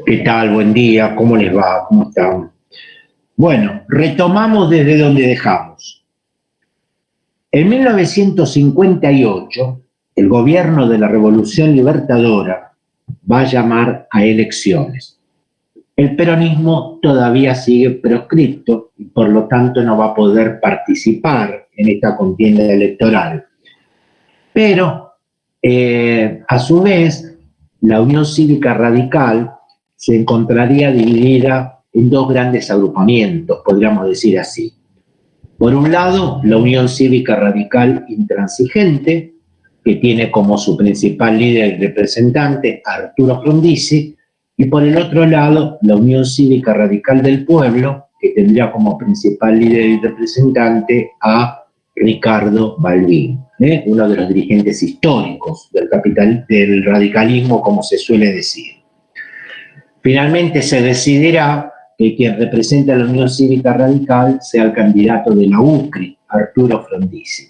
¿Qué tal? Buen día, ¿cómo les va? ¿Cómo están? Bueno, retomamos desde donde dejamos. En 1958, el gobierno de la Revolución Libertadora va a llamar a elecciones. El peronismo todavía sigue proscripto y por lo tanto no va a poder participar en esta contienda electoral. Pero, a su vez, la Unión Cívica Radical se encontraría dividida en dos grandes agrupamientos, podríamos decir así. Por un lado, la Unión Cívica Radical Intransigente, que tiene como su principal líder y representante a Arturo Frondizi, y por el otro lado, la Unión Cívica Radical del Pueblo, que tendría como principal líder y representante a Ricardo Balbín, uno de los dirigentes históricos del radicalismo, como se suele decir. Finalmente se decidirá que quien representa a la Unión Cívica Radical sea el candidato de la UCRI, Arturo Frondizi.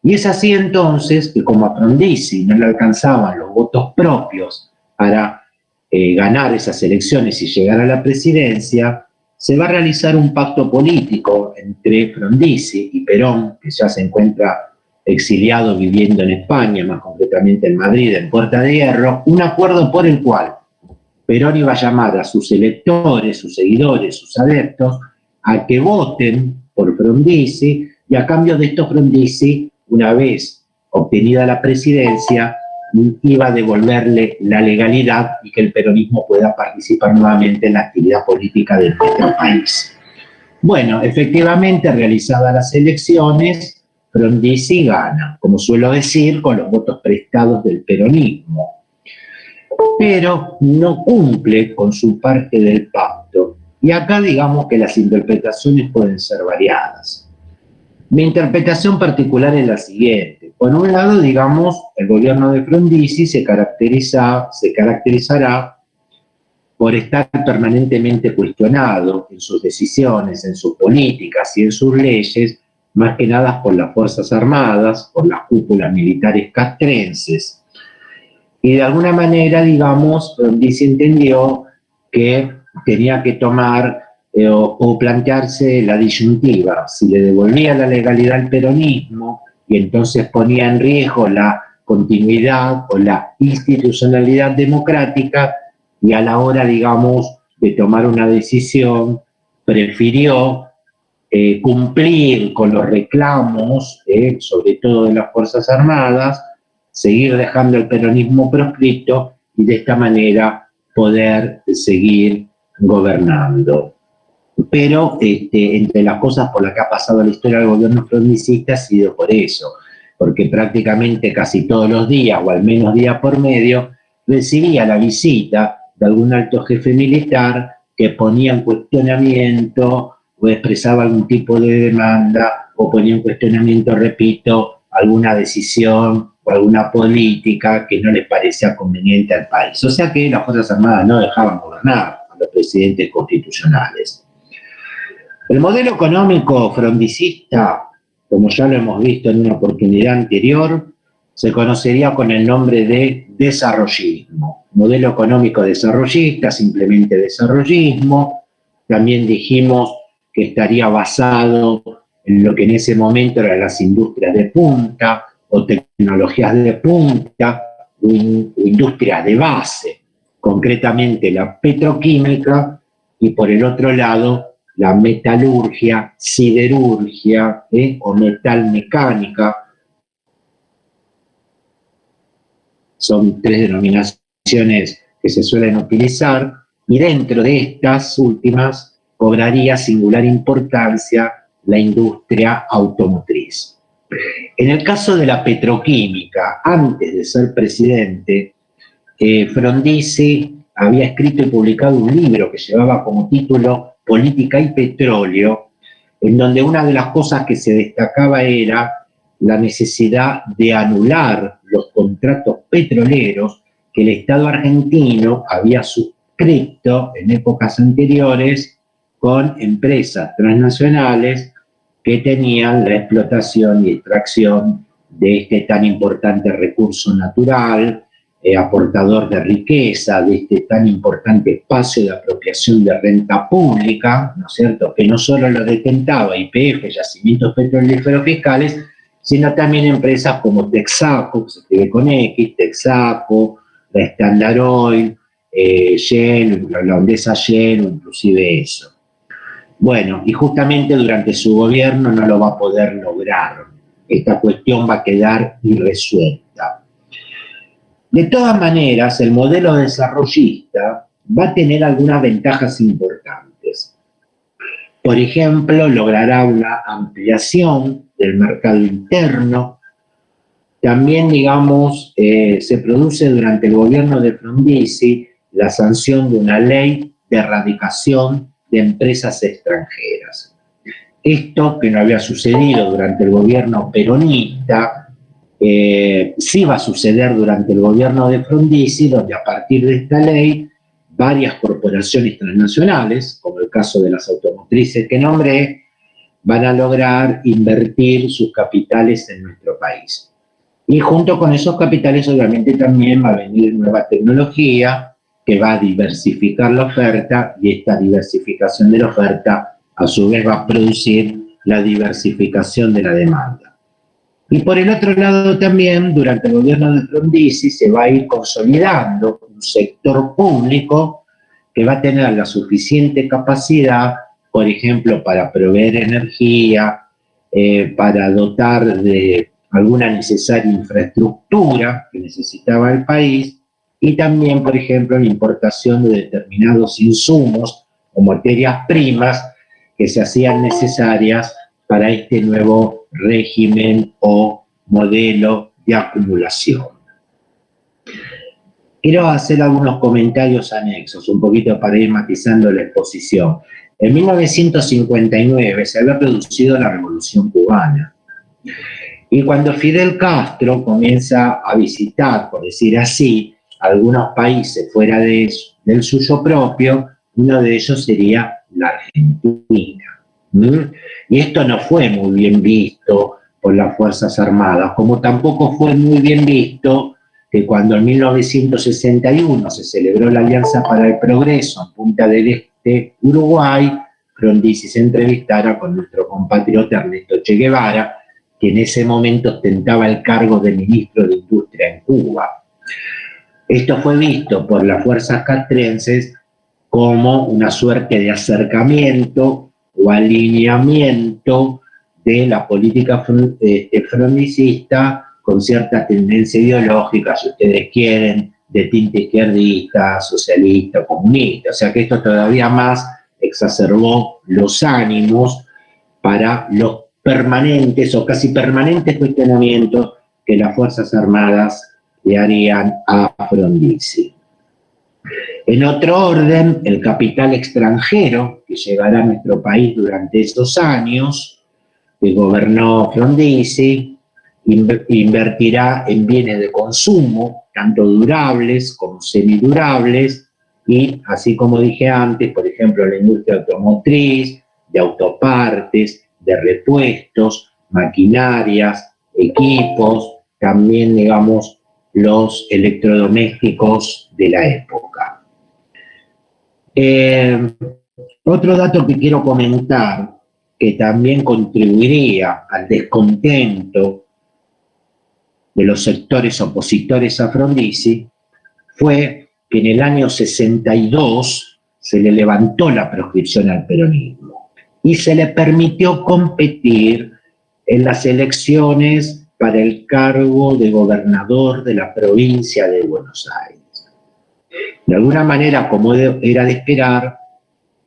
Y es así entonces que, como a Frondizi no le alcanzaban los votos propios para ganar esas elecciones y llegar a la presidencia, se va a realizar un pacto político entre Frondizi y Perón, que ya se encuentra exiliado viviendo en España, más concretamente en Madrid, en Puerta de Hierro, un acuerdo por el cual Perón iba a llamar a sus electores, sus seguidores, sus adeptos, a que voten por Frondizi, y a cambio de esto Frondizi, una vez obtenida la presidencia, iba a devolverle la legalidad y que el peronismo pueda participar nuevamente en la actividad política de nuestro país. Bueno, efectivamente, realizadas las elecciones, Frondizi gana, como suelo decir, con los votos prestados del peronismo, pero no cumple con su parte del pacto. Y acá digamos que las interpretaciones pueden ser variadas. Mi interpretación particular es la siguiente. Por un lado, digamos, el gobierno de Frondizi se caracterizará por estar permanentemente cuestionado en sus decisiones, en sus políticas y en sus leyes, más que nada por las Fuerzas Armadas, por las cúpulas militares castrenses. Y de alguna manera, digamos, Frondizi entendió que tenía que tomar o plantearse la disyuntiva, si le devolvía la legalidad al peronismo y entonces ponía en riesgo la continuidad o la institucionalidad democrática, y a la hora, digamos, de tomar una decisión, prefirió cumplir con los reclamos, sobre todo de las Fuerzas Armadas, seguir dejando el peronismo proscripto y de esta manera poder seguir gobernando. Pero entre las cosas por las que ha pasado la historia del gobierno frondicista ha sido por eso, porque prácticamente casi todos los días, o al menos día por medio, recibía la visita de algún alto jefe militar que ponía en cuestionamiento o expresaba algún tipo de demanda o ponía en cuestionamiento, repito, alguna decisión o alguna política que no les parecía conveniente al país. O sea que las Fuerzas Armadas no dejaban gobernar a los presidentes constitucionales. El modelo económico frondicista, como ya lo hemos visto en una oportunidad anterior, se conocería con el nombre de desarrollismo. Modelo económico desarrollista, simplemente desarrollismo. También dijimos que estaría basado en lo que en ese momento eran las industrias de punta o tecnologías de punta o industrias de base, concretamente la petroquímica, y por el otro lado la metalurgia, siderurgia o metalmecánica. Son tres denominaciones que se suelen utilizar, y dentro de estas últimas cobraría singular importancia la industria automotriz. En el caso de la petroquímica, antes de ser presidente, Frondizi había escrito y publicado un libro que llevaba como título Política y Petróleo, en donde una de las cosas que se destacaba era la necesidad de anular los contratos petroleros que el Estado argentino había suscrito en épocas anteriores con empresas transnacionales que tenían la explotación y extracción de este tan importante recurso natural, aportador de riqueza, de este tan importante espacio de apropiación de renta pública, ¿no es cierto?, que no solo lo detentaba YPF, Yacimientos Petrolíferos Fiscales, sino también empresas como Texaco, que se escribe con X, Texaco, la Standard Oil, Shell, la holandesa Shell, inclusive eso. Bueno, y justamente durante su gobierno no lo va a poder lograr. Esta cuestión va a quedar irresuelta. De todas maneras, el modelo desarrollista va a tener algunas ventajas importantes. Por ejemplo, logrará una ampliación del mercado interno. También, digamos, se produce durante el gobierno de Frondizi la sanción de una ley de erradicación de empresas extranjeras. Esto, que no había sucedido durante el gobierno peronista, sí va a suceder durante el gobierno de Frondizi, donde a partir de esta ley varias corporaciones transnacionales, como el caso de las automotrices que nombré, van a lograr invertir sus capitales en nuestro país. Y junto con esos capitales obviamente también va a venir nueva tecnología que va a diversificar la oferta, y esta diversificación de la oferta a su vez va a producir la diversificación de la demanda. Y por el otro lado también, durante el gobierno de Frondizi se va a ir consolidando un sector público que va a tener la suficiente capacidad, por ejemplo, para proveer energía, para dotar de alguna necesaria infraestructura que necesitaba el país, y también, por ejemplo, la importación de determinados insumos o materias primas que se hacían necesarias para este nuevo régimen o modelo de acumulación. Quiero hacer algunos comentarios anexos, un poquito para ir matizando la exposición. En 1959 se había producido la Revolución Cubana. Y cuando Fidel Castro comienza a visitar, por decir así, algunos países fuera del suyo propio, uno de ellos sería la Argentina. Y esto no fue muy bien visto por las Fuerzas Armadas, como tampoco fue muy bien visto que cuando en 1961 se celebró la Alianza para el Progreso en Punta del Este, Uruguay, Frondizi se entrevistara con nuestro compatriota Ernesto Che Guevara, que en ese momento ostentaba el cargo de ministro de Industria en Cuba. Esto fue visto por las fuerzas castrenses como una suerte de acercamiento o alineamiento de la política frondicista con cierta tendencia ideológica, si ustedes quieren, de tinte izquierdista, socialista, comunista. O sea que esto todavía más exacerbó los ánimos para los permanentes o casi permanentes cuestionamientos que las Fuerzas Armadas le harían a Frondizi. En otro orden, el capital extranjero que llegará a nuestro país durante estos años que gobernó Frondizi invertirá en bienes de consumo, tanto durables como semidurables, y así como dije antes, por ejemplo, la industria automotriz, de autopartes, de repuestos, maquinarias, equipos, también, digamos, los electrodomésticos de la época. Otro dato que quiero comentar, que también contribuiría al descontento de los sectores opositores a Frondizi, fue que en el año 62 se le levantó la proscripción al peronismo y se le permitió competir en las elecciones para el cargo de gobernador de la provincia de Buenos Aires. De alguna manera, como era de esperar,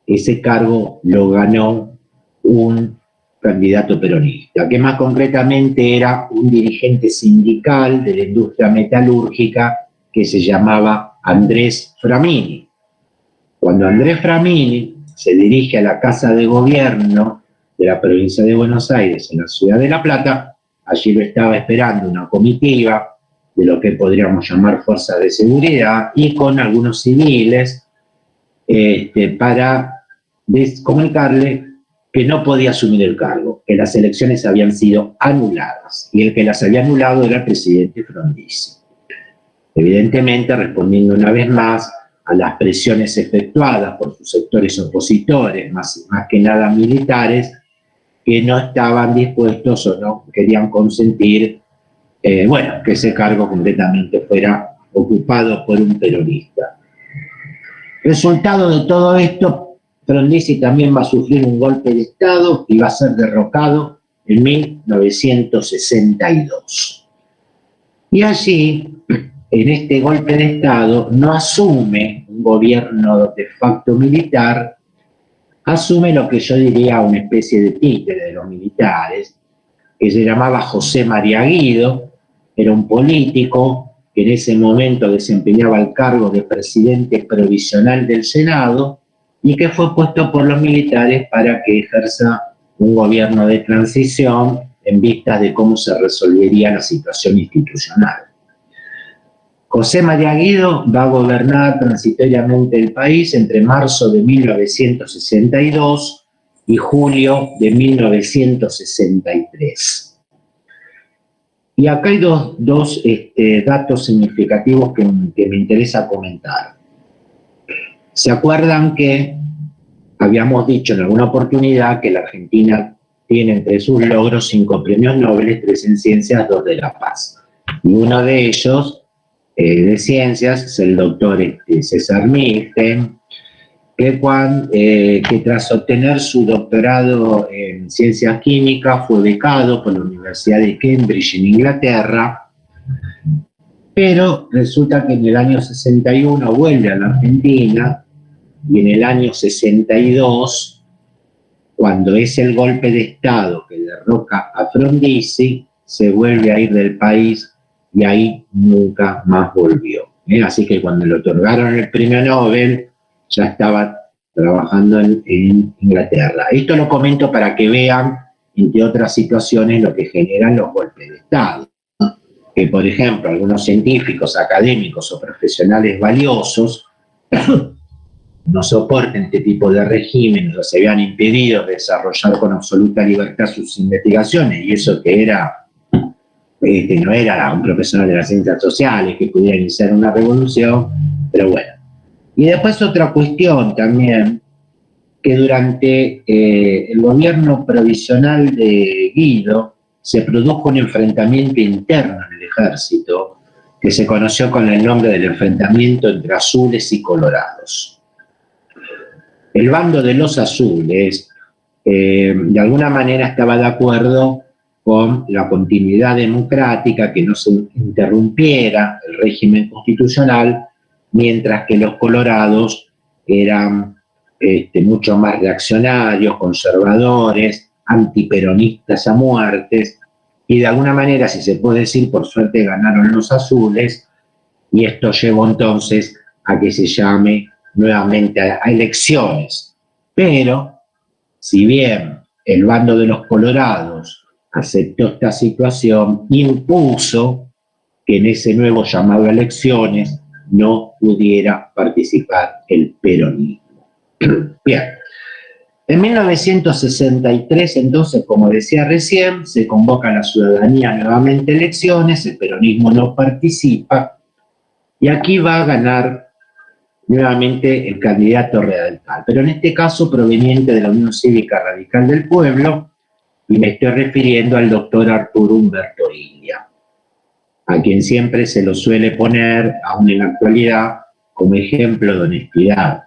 ese cargo lo ganó un candidato peronista, que más concretamente era un dirigente sindical de la industria metalúrgica que se llamaba Andrés Framini. Cuando Andrés Framini se dirige a la Casa de Gobierno de la provincia de Buenos Aires, en la ciudad de La Plata, allí lo estaba esperando una comitiva de lo que podríamos llamar fuerzas de seguridad y con algunos civiles para comunicarle que no podía asumir el cargo, que las elecciones habían sido anuladas y el que las había anulado era el presidente Frondizi. evidentemente respondiendo una vez más a las presiones efectuadas por sus sectores opositores, más que nada militares, que no estaban dispuestos o no querían consentir, que ese cargo completamente fuera ocupado por un peronista. Resultado de todo esto, Frondizi también va a sufrir un golpe de Estado y va a ser derrocado en 1962. Y allí, en este golpe de Estado, no asume un gobierno de facto militar, asume lo que yo diría una especie de títere de los militares, que se llamaba José María Guido, era un político que en ese momento desempeñaba el cargo de presidente provisional del Senado y que fue puesto por los militares para que ejerza un gobierno de transición en vistas de cómo se resolvería la situación institucional. José María Guido va a gobernar transitoriamente el país entre marzo de 1962 y julio de 1963. Y acá hay dos datos significativos que me interesa comentar. ¿Se acuerdan que habíamos dicho en alguna oportunidad que la Argentina tiene entre sus logros 5 premios Nobel, 3 en ciencias, 2 de la paz? Y uno de ellos, de ciencias, es el doctor César Milstein, que tras obtener su doctorado en ciencias químicas fue becado por la Universidad de Cambridge en Inglaterra, pero resulta que en el año 61 vuelve a la Argentina y en el año 62, cuando es el golpe de Estado que derroca a Frondizi, se vuelve a ir del país y ahí nunca más volvió. Así que cuando le otorgaron el premio Nobel, ya estaba trabajando en Inglaterra. Esto lo comento para que vean, entre otras situaciones, lo que generan los golpes de Estado. Que, por ejemplo, algunos científicos, académicos o profesionales valiosos no soporten este tipo de regímenes o se vean impedidos de desarrollar con absoluta libertad sus investigaciones, y eso que no era un profesional de las ciencias sociales que pudiera iniciar una revolución, pero bueno. Y después otra cuestión también, que durante el gobierno provisional de Guido se produjo un enfrentamiento interno en el ejército que se conoció con el nombre del enfrentamiento entre azules y colorados. El bando de los azules de alguna manera estaba de acuerdo con la continuidad democrática, que no se interrumpiera el régimen constitucional, mientras que los colorados eran mucho más reaccionarios, conservadores, antiperonistas a muertes, y de alguna manera, si se puede decir, por suerte ganaron los azules, y esto llevó entonces a que se llame nuevamente a elecciones. Pero, si bien el bando de los colorados aceptó esta situación, impuso que en ese nuevo llamado a elecciones no pudiera participar el peronismo. Bien, en 1963, entonces, como decía recién, se convoca a la ciudadanía nuevamente a elecciones, el peronismo no participa, y aquí va a ganar nuevamente el candidato radical, pero en este caso proveniente de la Unión Cívica Radical del Pueblo, y me estoy refiriendo al doctor Arturo Humberto Illia, a quien siempre se lo suele poner, aún en la actualidad, como ejemplo de honestidad.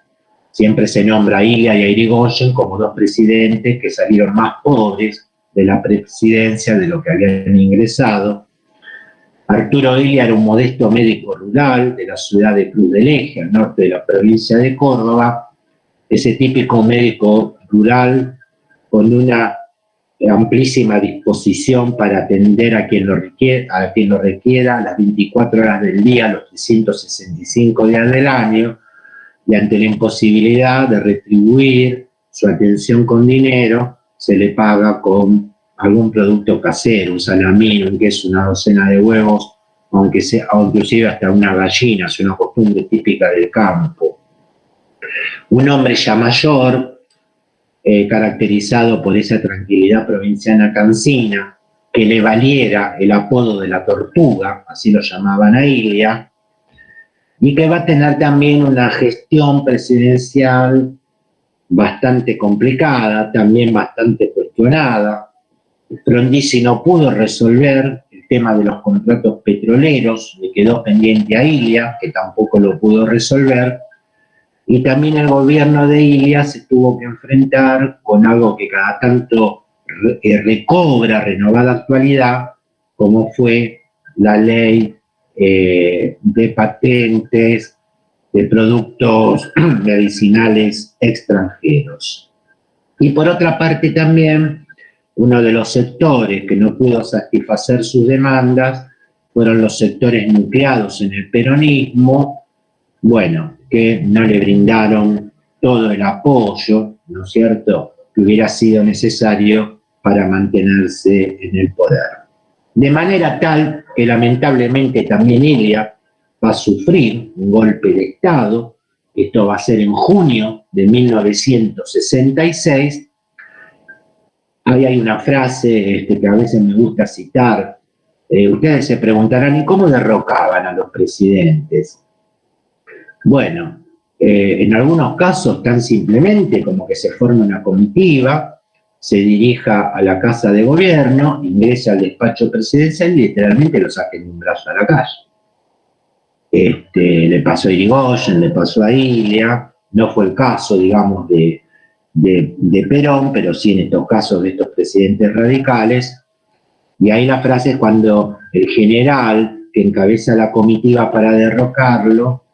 Siempre se nombra a Illia y a Irigoyen como dos presidentes que salieron más pobres de la presidencia de lo que habían ingresado. Arturo Illia era un modesto médico rural de la ciudad de Cruz del Eje, al norte de la provincia de Córdoba, ese típico médico rural con una amplísima disposición para atender a quien lo requiera las 24 horas del día, los 365 días del año, y ante la imposibilidad de retribuir su atención con dinero, se le paga con algún producto casero, un salamín, un queso, una docena de huevos, aunque sea, o inclusive hasta una gallina, es una costumbre típica del campo. Un hombre ya mayor, caracterizado por esa tranquilidad provinciana cansina, que le valiera el apodo de la tortuga, así lo llamaban a Illia, y que va a tener también una gestión presidencial bastante complicada, también bastante cuestionada. Frondizi no pudo resolver el tema de los contratos petroleros, le quedó pendiente a Ilia, que tampoco lo pudo resolver, y también el gobierno de Ilia se tuvo que enfrentar con algo que cada tanto recobra renovada actualidad, como fue la ley de patentes de productos medicinales extranjeros. Y por otra parte también, uno de los sectores que no pudo satisfacer sus demandas fueron los sectores nucleados en el peronismo, bueno, que no le brindaron todo el apoyo, ¿no es cierto?, que hubiera sido necesario para mantenerse en el poder. De manera tal que lamentablemente también Ilia va a sufrir un golpe de Estado. Esto va a ser en junio de 1966. Ahí hay una frase que a veces me gusta citar. Ustedes se preguntarán, ¿y cómo derrocaban a los presidentes? Bueno, en algunos casos tan simplemente como que se forma una comitiva, se dirija a la Casa de Gobierno, ingresa al despacho presidencial y literalmente lo saquen de un brazo a la calle. Le pasó a Irigoyen, le pasó a Ilia, no fue el caso, digamos, de Perón, pero sí en estos casos de estos presidentes radicales. Y ahí la frase es cuando el general que encabeza la comitiva para derrocarlo,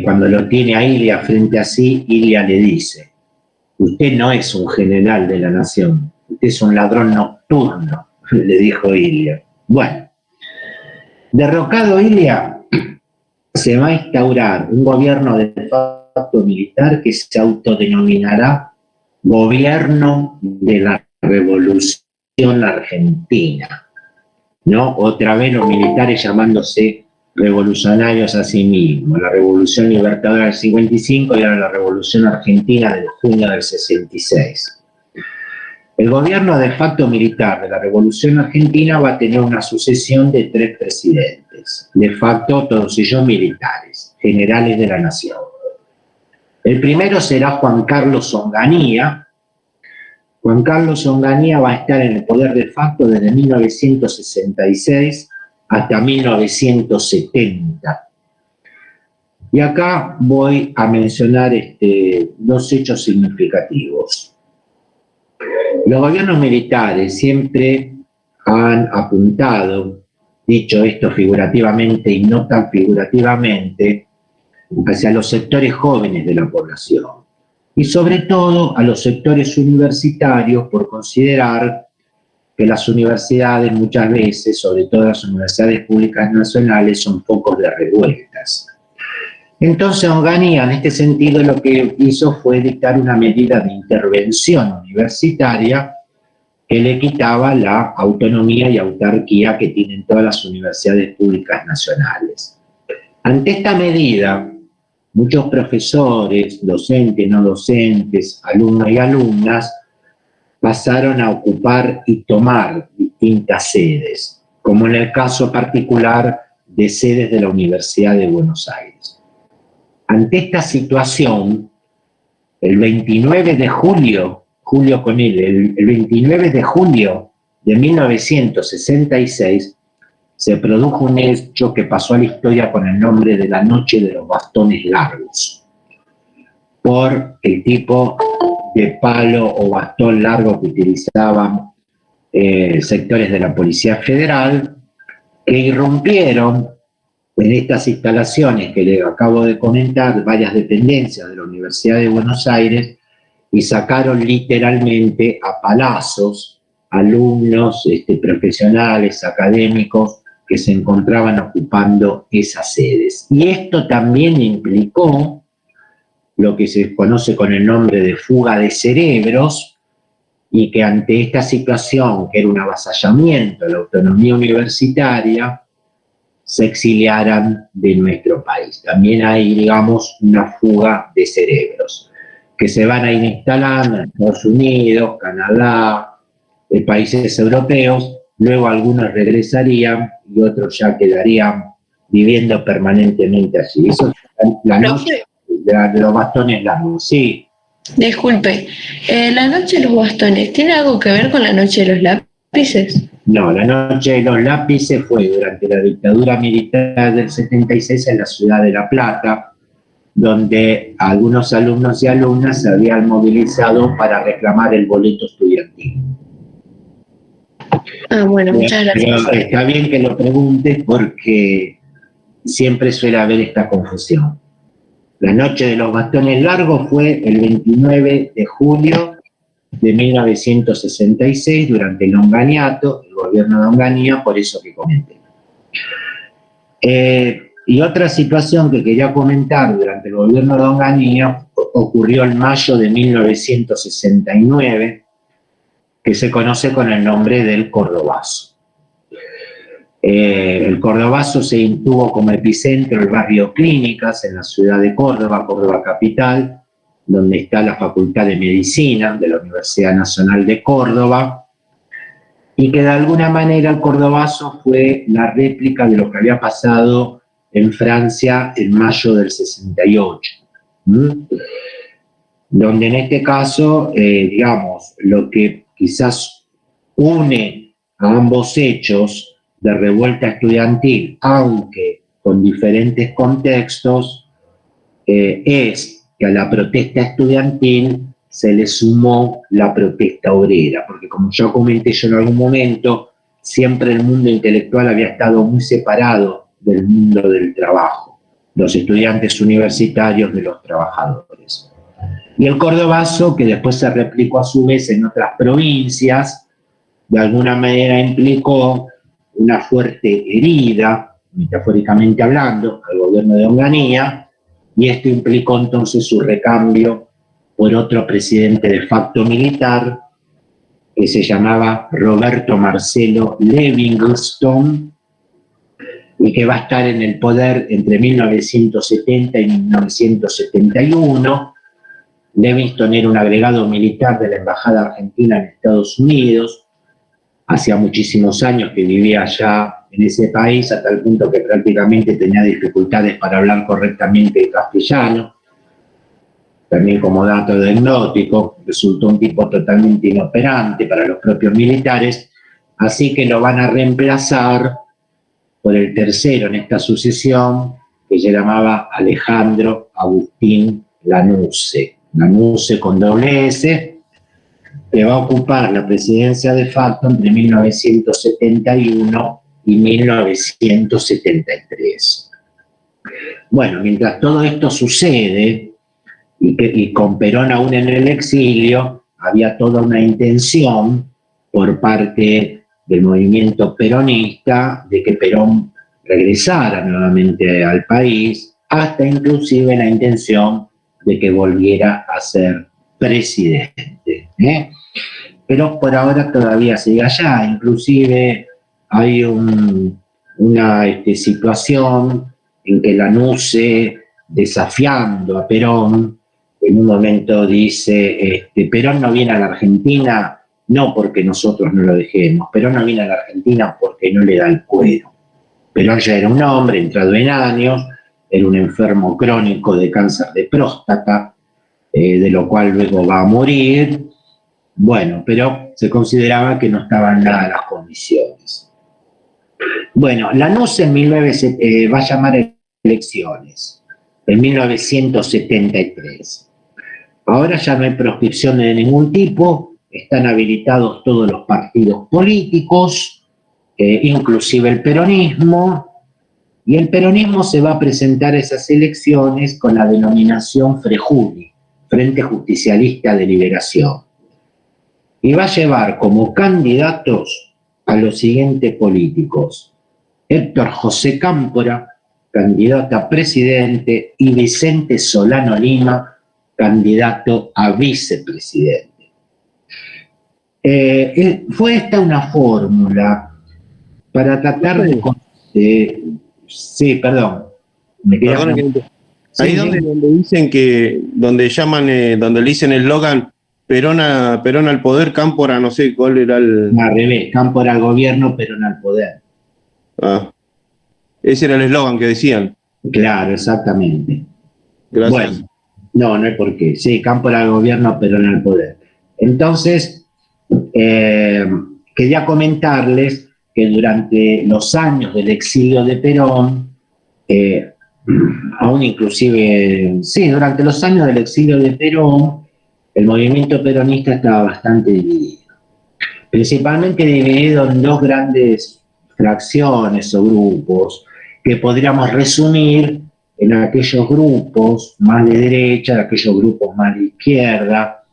cuando lo tiene a Ilia frente a sí, Ilia le dice: usted no es un general de la nación, usted es un ladrón nocturno, le dijo Ilia. Bueno, derrocado Ilia, se va a instaurar un gobierno de facto militar que se autodenominará Gobierno de la Revolución Argentina, ¿no? Otra vez los militares llamándose revolucionarios a sí mismos, la Revolución Libertadora del 55 y ahora la Revolución Argentina del junio del 66. El gobierno de facto militar de la Revolución Argentina va a tener una sucesión de 3 presidentes, de facto todos ellos militares, generales de la nación. El primero será Juan Carlos Onganía. Juan Carlos Onganía va a estar en el poder de facto desde 1966 hasta 1970. Y acá voy a mencionar 2 hechos significativos. Los gobiernos militares siempre han apuntado, dicho esto figurativamente y no tan figurativamente, hacia los sectores jóvenes de la población y sobre todo a los sectores universitarios, por considerar que las universidades muchas veces, sobre todo las universidades públicas nacionales, son focos de revueltas. Entonces Onganía, en este sentido, lo que hizo fue dictar una medida de intervención universitaria que le quitaba la autonomía y autarquía que tienen todas las universidades públicas nacionales. Ante esta medida, muchos profesores, docentes, no docentes, alumnos y alumnas, pasaron a ocupar y tomar distintas sedes, como en el caso particular de sedes de la Universidad de Buenos Aires. Ante esta situación, el 29 de julio, el 29 de julio de 1966, se produjo un hecho que pasó a la historia con el nombre de la Noche de los Bastones Largos, por el tipo de palo o bastón largo que utilizaban sectores de la Policía Federal, que irrumpieron en estas instalaciones que les acabo de comentar, varias dependencias de la Universidad de Buenos Aires, y sacaron literalmente a palazos alumnos, profesionales, académicos, que se encontraban ocupando esas sedes. Y esto también implicó lo que se conoce con el nombre de fuga de cerebros, y que ante esta situación, que era un avasallamiento a la autonomía universitaria, se exiliaran de nuestro país. También hay, digamos, una fuga de cerebros que se van a ir instalando en Estados Unidos, Canadá, países europeos. Luego algunos regresarían y otros ya quedarían viviendo permanentemente allí. Eso es la noche de los bastones largos, sí. Disculpe, ¿la noche de los bastones tiene algo que ver con la noche de los lápices? No, la noche de los lápices fue durante la dictadura militar del 76 en la ciudad de La Plata, donde algunos alumnos y alumnas se habían movilizado para reclamar el boleto estudiantil. Bueno, muchas gracias. Pero está bien que lo preguntes porque siempre suele haber esta confusión. La noche de los bastones largos fue el 29 de julio de 1966 durante el Onganiato, el gobierno de Onganía, por eso que comenté. Y otra situación que quería comentar durante el gobierno de Onganía ocurrió en mayo de 1969, que se conoce con el nombre del Cordobazo. El Cordobazo se tuvo como epicentro el barrio Clínicas en la ciudad de Córdoba, Córdoba capital, donde está la Facultad de Medicina de la Universidad Nacional de Córdoba, y que de alguna manera el Cordobazo fue la réplica de lo que había pasado en Francia en mayo del 68, donde en este caso, digamos, lo que quizás une a ambos hechos de revuelta estudiantil, aunque con diferentes contextos, es que a la protesta estudiantil se le sumó la protesta obrera, porque como ya comenté yo en algún momento, siempre el mundo intelectual había estado muy separado del mundo del trabajo, los estudiantes universitarios de los trabajadores. Y el Cordobazo, que después se replicó a su vez en otras provincias, de alguna manera implicó una fuerte herida, metafóricamente hablando, al gobierno de Onganía, y esto implicó entonces su recambio por otro presidente de facto militar, que se llamaba Roberto Marcelo Livingstone, y que va a estar en el poder entre 1970 y 1971. Livingstone era un agregado militar de la Embajada Argentina en Estados Unidos, hacía muchísimos años que vivía allá en ese país, a tal punto que prácticamente tenía dificultades para hablar correctamente el castellano. También como dato anecdótico, resultó un tipo totalmente inoperante para los propios militares, así que lo van a reemplazar por el tercero en esta sucesión, que se llamaba Alejandro Agustín Lanusse, Lanusse con doble S, que va a ocupar la presidencia de facto entre 1971 y 1973. Bueno, mientras todo esto sucede, y con Perón aún en el exilio, había toda una intención por parte del movimiento peronista de que Perón regresara nuevamente al país, hasta inclusive la intención de que volviera a ser presidente. Pero por ahora todavía sigue allá, inclusive hay una situación en que Lanusse, desafiando a Perón, en un momento dice, Perón no viene a la Argentina no porque nosotros no lo dejemos, Perón no viene a la Argentina porque no le da el cuero. Perón ya era un hombre entrado en años, era un enfermo crónico de cáncer de próstata, de lo cual luego va a morir. Bueno, pero se consideraba que no estaban dadas las condiciones. Bueno, Lanusse en va a llamar elecciones en 1973. Ahora ya no hay proscripción de ningún tipo, están habilitados todos los partidos políticos, inclusive el peronismo, y el peronismo se va a presentar a esas elecciones con la denominación FREJULI, Frente Justicialista de Liberación. Y va a llevar como candidatos a los siguientes políticos: Héctor José Cámpora, candidato a presidente, y Vicente Solano Lima, candidato a vicepresidente. Fue esta una fórmula para tratar de... sí, perdón. Ahí donde dicen que, donde le dicen el eslogan Perón al poder, Cámpora, no sé cuál era el... Al revés, Cámpora al gobierno, Perón al poder. Ah. Ese era el eslogan que decían. Claro, exactamente. Gracias. Bueno, no hay por qué. Sí, Cámpora al gobierno, Perón al poder. Entonces, quería comentarles que durante los años del exilio de Perón, aún inclusive, sí, durante los años del exilio de Perón, el movimiento peronista estaba bastante dividido. Principalmente dividido en dos grandes fracciones o grupos que podríamos resumir en aquellos grupos más de derecha, aquellos grupos más de izquierda,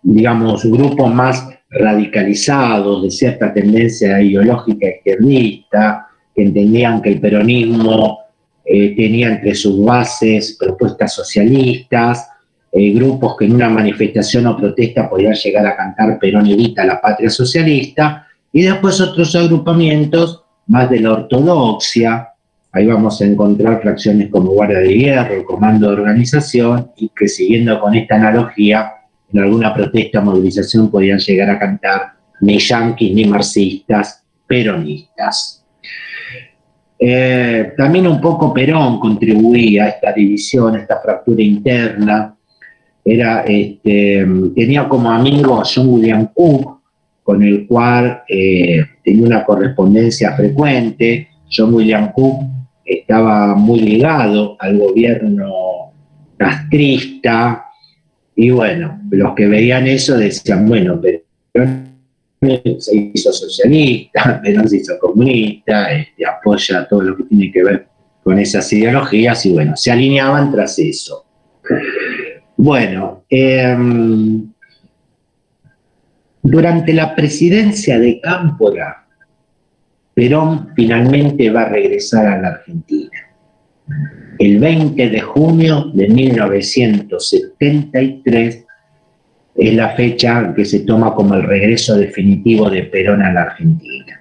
digamos, grupos más radicalizados de cierta tendencia ideológica izquierdista, que entendían que el peronismo tenía entre sus bases propuestas socialistas, grupos que en una manifestación o protesta podían llegar a cantar Perón evita la patria socialista, y después otros agrupamientos más de la ortodoxia. Ahí vamos a encontrar fracciones como Guardia de Hierro, el Comando de Organización, y que siguiendo con esta analogía, en alguna protesta o movilización podían llegar a cantar ni yanquis ni marxistas, peronistas. También un poco Perón contribuía a esta división, a esta fractura interna. Tenía como amigo a John William Cook, con el cual tenía una correspondencia frecuente. John William Cook estaba muy ligado al gobierno castrista, y bueno, los que veían eso decían, bueno, pero se hizo socialista, Perón se hizo comunista, apoya todo lo que tiene que ver con esas ideologías, y bueno, se alineaban tras eso. Bueno, durante la presidencia de Cámpora, Perón finalmente va a regresar a la Argentina. El 20 de junio de 1973 es la fecha que se toma como el regreso definitivo de Perón a la Argentina.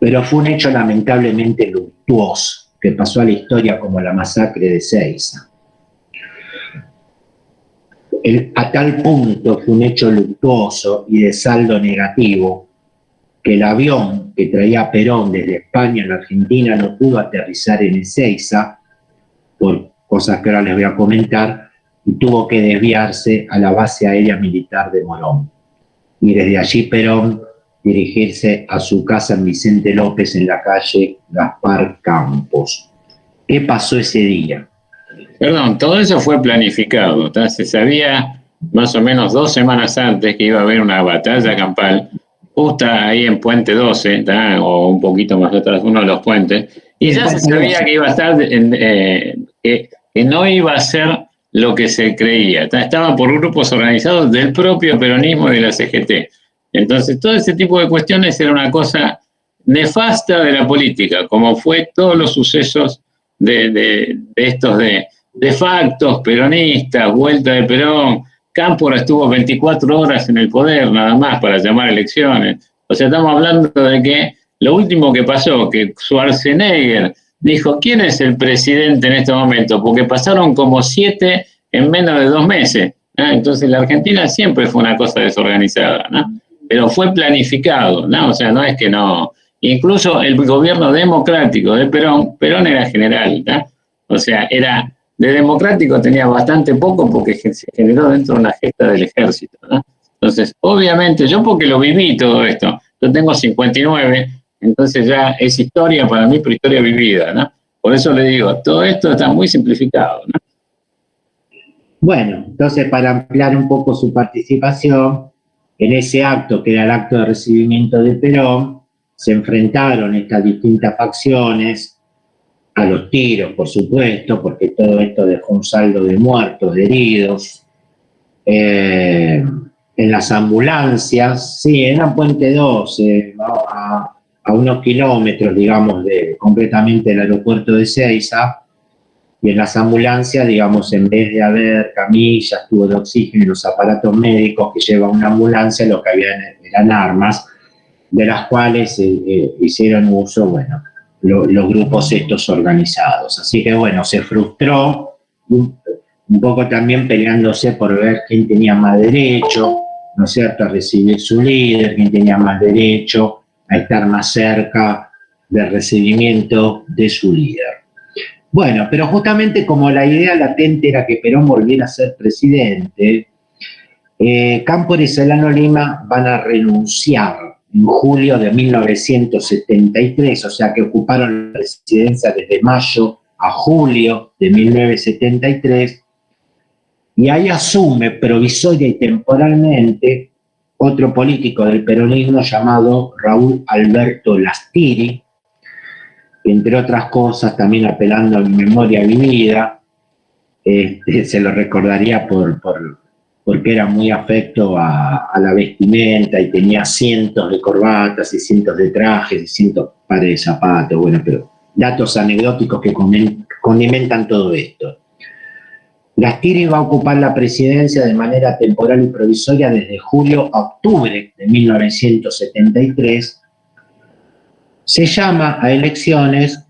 Pero fue un hecho lamentablemente luctuoso, que pasó a la historia como la masacre de Seiza. A tal punto fue un hecho luctuoso y de saldo negativo que el avión que traía a Perón desde España a la Argentina no pudo aterrizar en Ezeiza, por cosas que ahora les voy a comentar, y tuvo que desviarse a la base aérea militar de Morón. Y desde allí Perón dirigirse a su casa en Vicente López, en la calle Gaspar Campos. ¿Qué pasó ese día? Perdón, todo eso fue planificado, ¿tá? Se sabía más o menos 2 semanas antes que iba a haber una batalla campal, justo ahí en Puente 12, ¿tá? O un poquito más atrás, uno de los puentes, y ya se sabía que iba a estar, que no iba a ser lo que se creía, ¿tá? Estaban por grupos organizados del propio peronismo y de la CGT. Entonces, todo ese tipo de cuestiones era una cosa nefasta de la política, como fue todos los sucesos de estos de factos peronistas, vuelta de Perón. Cámpora estuvo 24 horas en el poder nada más para llamar elecciones. O sea, estamos hablando de que lo último que pasó, que Schwarzenegger dijo, ¿quién es el presidente en este momento? Porque pasaron como 7 en menos de 2 meses, ¿no? Entonces la Argentina siempre fue una cosa desorganizada, ¿no? Pero fue planificado, ¿no? O sea, no es que no. Incluso el gobierno democrático de Perón era general, ¿no? O sea, era de democrático tenía bastante poco porque se generó dentro de una gesta del ejército, ¿no? Entonces, obviamente, yo porque lo viví todo esto, yo tengo 59, entonces ya es historia para mí, pero historia vivida, ¿no? Por eso le digo, todo esto está muy simplificado, ¿no? Bueno, entonces para ampliar un poco su participación, en ese acto, que era el acto de recibimiento de Perón, se enfrentaron estas distintas facciones a los tiros, por supuesto, porque todo esto dejó un saldo de muertos, de heridos. En las ambulancias, sí, en Puente 12, ¿no? a unos kilómetros, digamos, concretamente del aeropuerto de Ezeiza, y en las ambulancias, digamos, en vez de haber camillas, tubos de oxígeno y los aparatos médicos que lleva una ambulancia, lo que había eran armas, de las cuales hicieron uso, bueno, los grupos estos organizados. Así que, bueno, se frustró un poco también peleándose por ver quién tenía más derecho, ¿no es cierto?, a recibir su líder, quién tenía más derecho a estar más cerca de recibimiento de su líder. Bueno, pero justamente como la idea latente era que Perón volviera a ser presidente, Cámpora y Solano Lima van a renunciar en julio de 1973, o sea que ocuparon la presidencia desde mayo a julio de 1973, y ahí asume provisoria y temporalmente otro político del peronismo llamado Raúl Alberto Lastiri, entre otras cosas, también apelando a mi memoria vivida, se lo recordaría porque era muy afecto a la vestimenta y tenía cientos de corbatas y cientos de trajes y cientos de pares de zapatos, bueno, pero datos anecdóticos que condimentan todo esto. Lastiri va a ocupar la presidencia de manera temporal y provisoria desde julio a octubre de 1973. Se llama a elecciones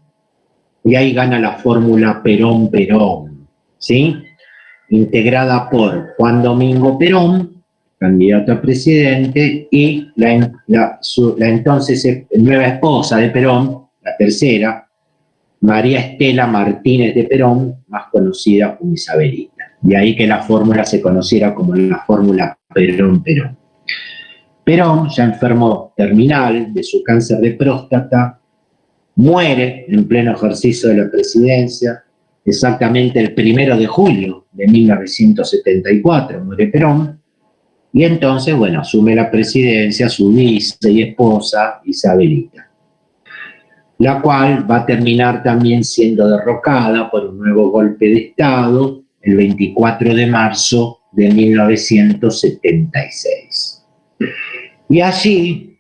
y ahí gana la fórmula Perón-Perón, ¿sí? Integrada por Juan Domingo Perón, candidato a presidente, y la entonces nueva esposa de Perón, la tercera, María Estela Martínez de Perón, más conocida como Isabelita. De ahí que la fórmula se conociera como la fórmula Perón-Perón. Perón, ya enfermo terminal de su cáncer de próstata, muere en pleno ejercicio de la presidencia, exactamente el 1 de julio de 1974, muere Perón, y entonces, bueno, asume la presidencia su vice y esposa, Isabelita, la cual va a terminar también siendo derrocada por un nuevo golpe de Estado el 24 de marzo de 1976. Y allí,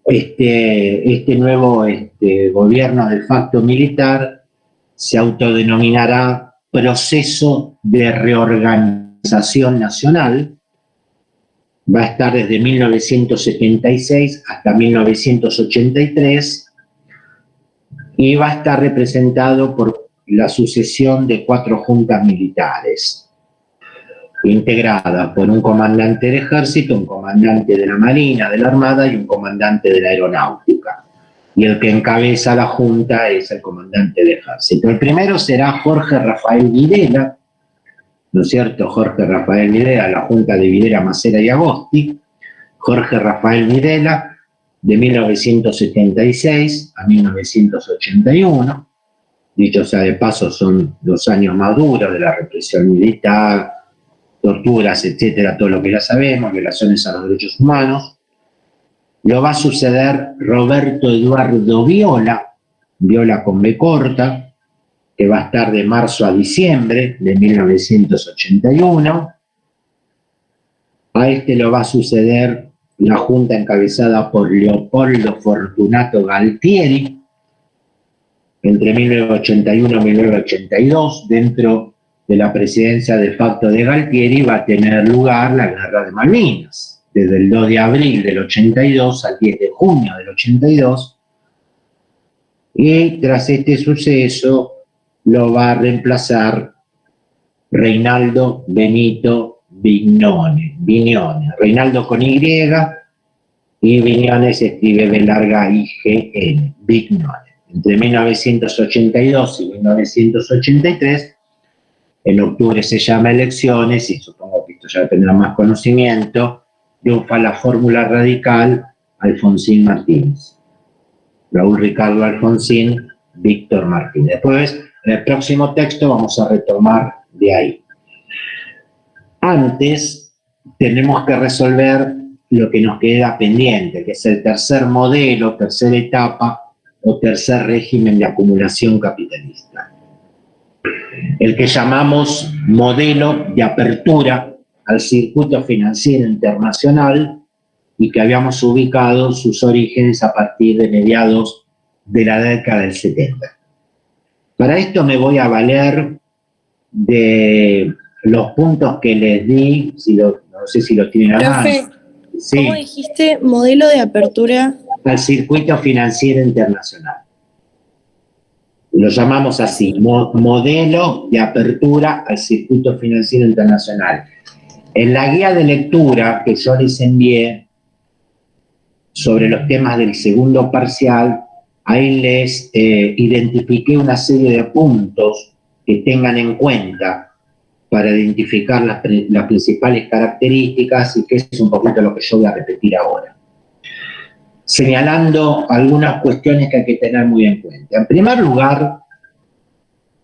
este nuevo gobierno de facto militar se autodenominará Proceso de Reorganización Nacional. Va a estar desde 1976 hasta 1983 y va a estar representado por la sucesión de 4 juntas militares, integrada por un comandante del ejército, un comandante de la marina, de la armada y un comandante de la aeronáutica. Y el que encabeza la junta es el comandante del ejército. El primero será Jorge Rafael Videla, ¿no es cierto? Jorge Rafael Videla, la junta de Videla, Macera y Agosti. Jorge Rafael Videla, de 1976 a 1981. Dicho sea de paso, son los años más duros de la represión militar, torturas, etcétera, todo lo que ya sabemos, violaciones a los derechos humanos. Lo va a suceder Roberto Eduardo Viola, Viola con B corta, que va a estar de marzo a diciembre de 1981. A lo va a suceder la junta encabezada por Leopoldo Fortunato Galtieri, entre 1981 y 1982, dentro de la presidencia de facto de Galtieri, va a tener lugar la Guerra de Malvinas, desde el 2 de abril del 82 al 10 de junio del 82, y tras este suceso lo va a reemplazar Reinaldo Benito Vignone, Reinaldo con Y, y Vignone se escribe B larga I-G-N, Vignone. Entre 1982 y 1983, en octubre se llama elecciones, y supongo que esto ya tendrá más conocimiento, triunfa la fórmula radical Alfonsín Martínez. Raúl Ricardo Alfonsín, Víctor Martínez. Después, en el próximo texto vamos a retomar de ahí. Antes, tenemos que resolver lo que nos queda pendiente, que es el tercer modelo, tercera etapa o tercer régimen de acumulación capitalista. El que llamamos modelo de apertura al circuito financiero internacional y que habíamos ubicado sus orígenes a partir de mediados de la década del 70. Para esto me voy a valer de los puntos que les di, no sé si los tienen a mano. Sí. ¿Cómo dijiste modelo de apertura? Al circuito financiero internacional. Lo llamamos así, modelo de apertura al circuito financiero internacional. En la guía de lectura que yo les envié sobre los temas del segundo parcial, ahí les identifiqué una serie de puntos que tengan en cuenta para identificar las principales características, y que es un poquito lo que yo voy a repetir ahora, señalando algunas cuestiones que hay que tener muy en cuenta. En primer lugar,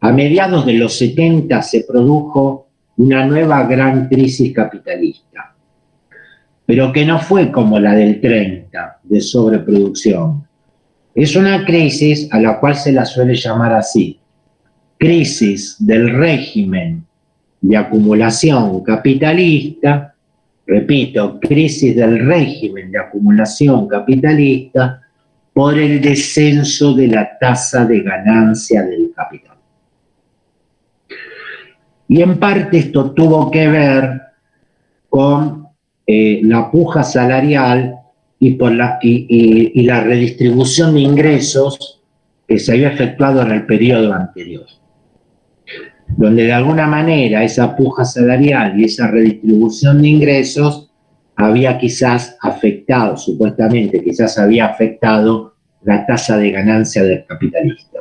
a mediados de los 70 se produjo una nueva gran crisis capitalista, pero que no fue como la del 30, de sobreproducción. Es una crisis a la cual se la suele llamar así: crisis del régimen de acumulación capitalista. Repito, crisis del régimen de acumulación capitalista por el descenso de la tasa de ganancia del capital. Y en parte esto tuvo que ver con la puja salarial y la redistribución de ingresos que se había efectuado en el periodo anterior, donde de alguna manera esa puja salarial y esa redistribución de ingresos había quizás afectado, supuestamente quizás había afectado la tasa de ganancia del capitalista.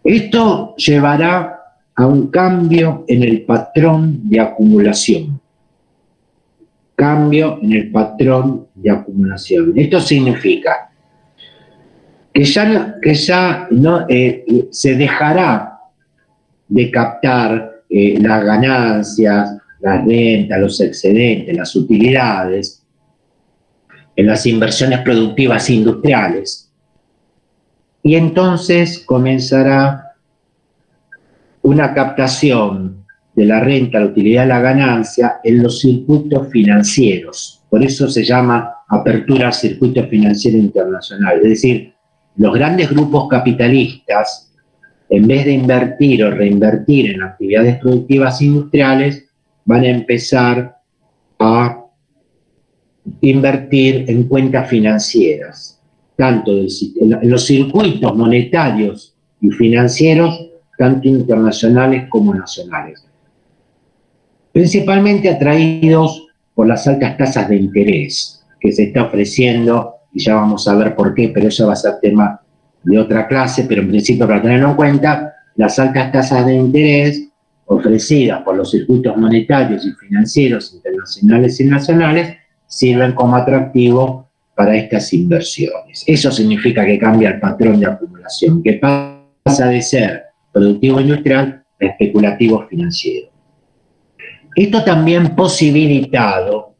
Esto llevará a un cambio en el patrón de acumulación. Cambio en el patrón de acumulación. Esto significa que ya no se dejará de captar las ganancias, las rentas, los excedentes, las utilidades en las inversiones productivas industriales. Y entonces comenzará una captación de la renta, la utilidad, la ganancia en los circuitos financieros. Por eso se llama apertura al circuito financiero internacional. Es decir, los grandes grupos capitalistas, en vez de invertir o reinvertir en actividades productivas industriales, van a empezar a invertir en cuentas financieras, tanto en los circuitos monetarios y financieros, tanto internacionales como nacionales, principalmente atraídos por las altas tasas de interés que se está ofreciendo, y ya vamos a ver por qué, pero eso va a ser tema de otra clase, pero en principio, para tenerlo en cuenta, las altas tasas de interés ofrecidas por los circuitos monetarios y financieros internacionales y nacionales sirven como atractivo para estas inversiones. Eso significa que cambia el patrón de acumulación, que pasa de ser productivo industrial a especulativo financiero. Esto también posibilitado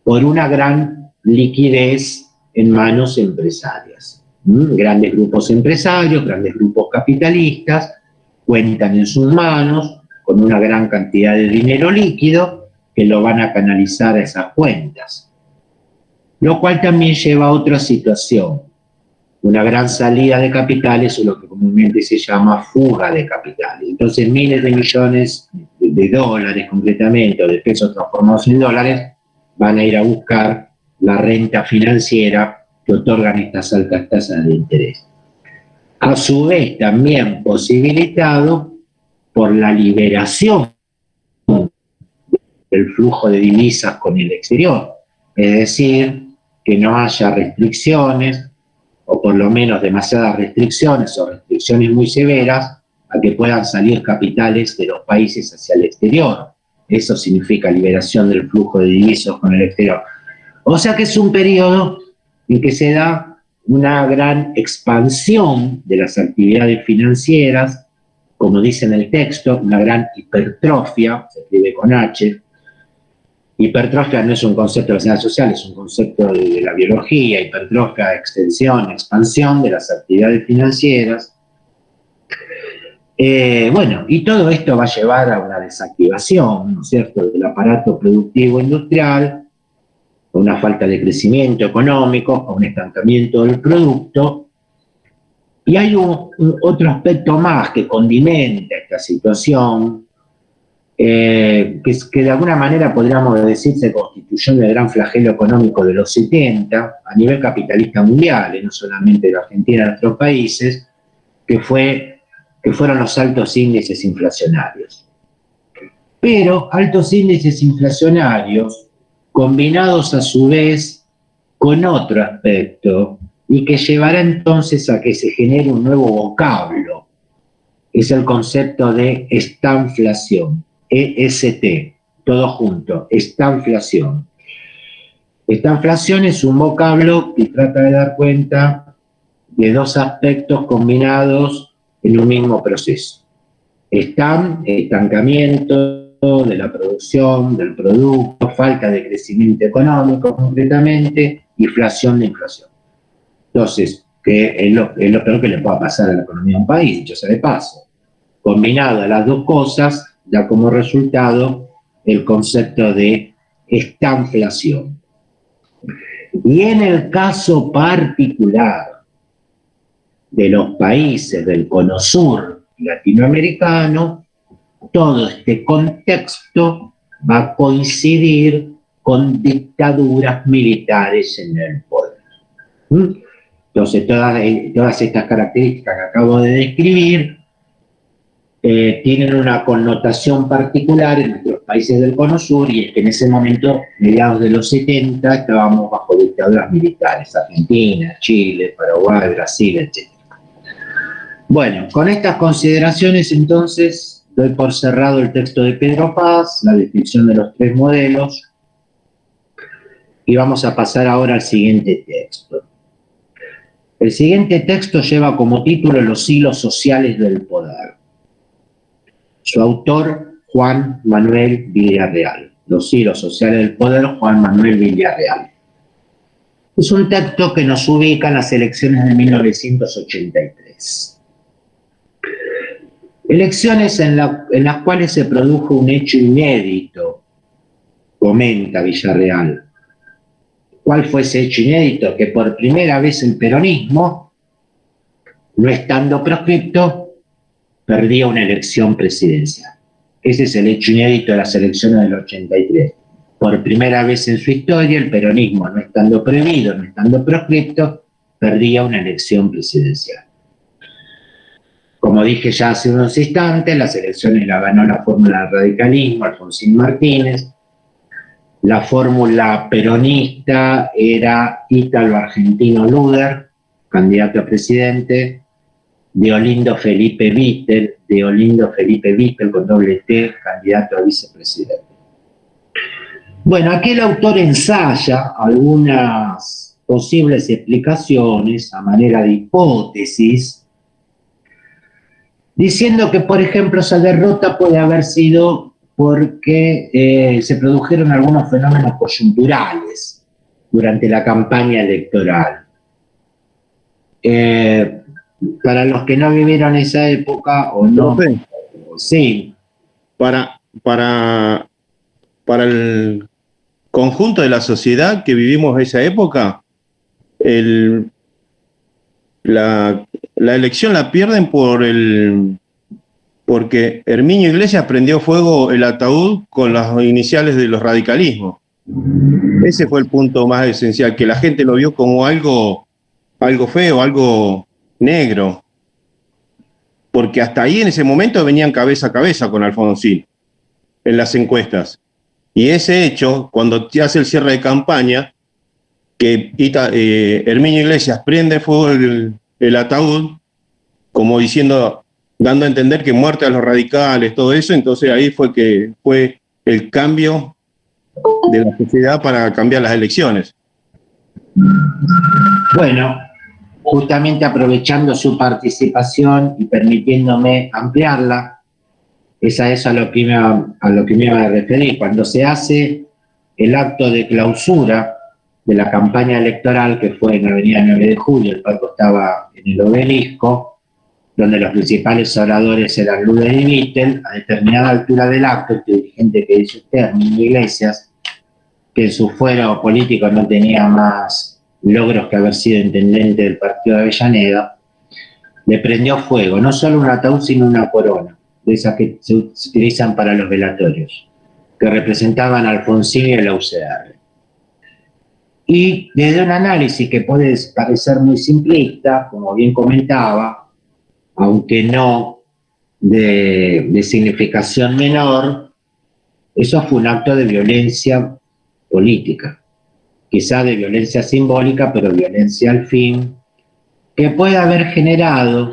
por una gran liquidez en manos empresarias. Grandes grupos empresarios, grandes grupos capitalistas, cuentan en sus manos con una gran cantidad de dinero líquido que lo van a canalizar a esas cuentas. Lo cual también lleva a otra situación, una gran salida de capitales, o lo que comúnmente se llama fuga de capitales. Entonces, miles de millones de dólares concretamente, o de pesos transformados en dólares, van a ir a buscar la renta financiera que otorgan estas altas tasas de interés. A su vez, también posibilitado por la liberación del flujo de divisas con el exterior, es decir, que no haya restricciones, o por lo menos demasiadas restricciones o restricciones muy severas, a que puedan salir capitales de los países hacia el exterior. Eso significa liberación del flujo de divisas con el exterior. O sea que es un periodo en que se da una gran expansión de las actividades financieras, como dice en el texto, una gran hipertrofia, se escribe con H. Hipertrofia no es un concepto de la ciencia social, es un concepto de la biología. Hipertrofia, extensión, expansión de las actividades financieras. Bueno, y todo esto va a llevar a una desactivación, ¿no es cierto?, del aparato productivo industrial, a una falta de crecimiento económico, a un estancamiento del producto. Y hay otro aspecto más que condimenta esta situación, que de alguna manera podríamos decir se constituyó en el gran flagelo económico de los 70 a nivel capitalista mundial, no solamente de Argentina, de otros países, que fueron los altos índices inflacionarios. Pero altos índices inflacionarios combinados a su vez con otro aspecto y que llevará entonces a que se genere un nuevo vocablo. Es el concepto de estanflación, EST, todo junto, estanflación. Estanflación es un vocablo que trata de dar cuenta de dos aspectos combinados en un mismo proceso. Estancamiento de la producción, del producto, falta de crecimiento económico concretamente, inflación de inflación. Entonces, que es lo peor que le pueda pasar a la economía de un país, dicho sea de paso. Combinado a las dos cosas, da como resultado el concepto de estanflación. Y en el caso particular de los países del Cono Sur latinoamericano, todo este contexto va a coincidir con dictaduras militares en el poder. Entonces, todas estas características que acabo de describir tienen una connotación particular en nuestros países del Cono Sur, y es que en ese momento, mediados de los 70, estábamos bajo dictaduras militares, Argentina, Chile, Paraguay, Brasil, etc. Bueno, con estas consideraciones entonces doy por cerrado el texto de Pedro Paz, la descripción de los tres modelos, y vamos a pasar ahora al siguiente texto. El siguiente texto lleva como título Los hilos sociales del poder. Su autor, Juan Manuel Villarreal. Los hilos sociales del poder, Juan Manuel Villarreal. Es un texto que nos ubica en las elecciones de 1983. Elecciones en las cuales se produjo un hecho inédito, comenta Villarreal. ¿Cuál fue ese hecho inédito? Que por primera vez el peronismo, no estando proscripto, perdía una elección presidencial. Ese es el hecho inédito de las elecciones del 83. Por primera vez en su historia, el peronismo, no estando prohibido, no estando proscripto, perdía una elección presidencial. Como dije ya hace unos instantes, las elecciones la ganó la fórmula del radicalismo, Alfonsín Martínez. La fórmula peronista era ítalo-argentino Luder, candidato a presidente, Deolindo Felipe Vittel con doble T, candidato a vicepresidente. Bueno, aquí el autor ensaya algunas posibles explicaciones a manera de hipótesis, diciendo que, por ejemplo, esa derrota puede haber sido porque se produjeron algunos fenómenos coyunturales durante la campaña electoral. Para los que no vivieron esa época o no, sí. Para el conjunto de la sociedad que vivimos esa época, la elección la pierden porque Herminio Iglesias prendió fuego el ataúd con las iniciales de los radicalismos. Ese fue el punto más esencial, que la gente lo vio como algo feo, algo negro, porque hasta ahí en ese momento venían cabeza a cabeza con Alfonsín en las encuestas. Y ese hecho, cuando te hace el cierre de campaña, que Herminio Iglesias prende fuego el ataúd, como diciendo, dando a entender que muerte a los radicales, todo eso, entonces ahí fue el cambio de la sociedad para cambiar las elecciones. Bueno, justamente aprovechando su participación y permitiéndome ampliarla, es a eso a lo que me iba a referir. Cuando se hace el acto de clausura de la campaña electoral, que fue en la avenida 9 de Julio, el palco estaba en el Obelisco, donde los principales oradores eran Luder y Vittel, a determinada altura del acto, el dirigente que dice usted, Herminio Iglesias, que en su fuero político no tenía más logros que haber sido intendente del partido de Avellaneda, le prendió fuego, no solo un ataúd, sino una corona, de esas que se utilizan para los velatorios, que representaban a Alfonsín y a la UCR. Y desde un análisis que puede parecer muy simplista, como bien comentaba, aunque no de significación menor, eso fue un acto de violencia política, quizá de violencia simbólica, pero violencia al fin, que puede haber generado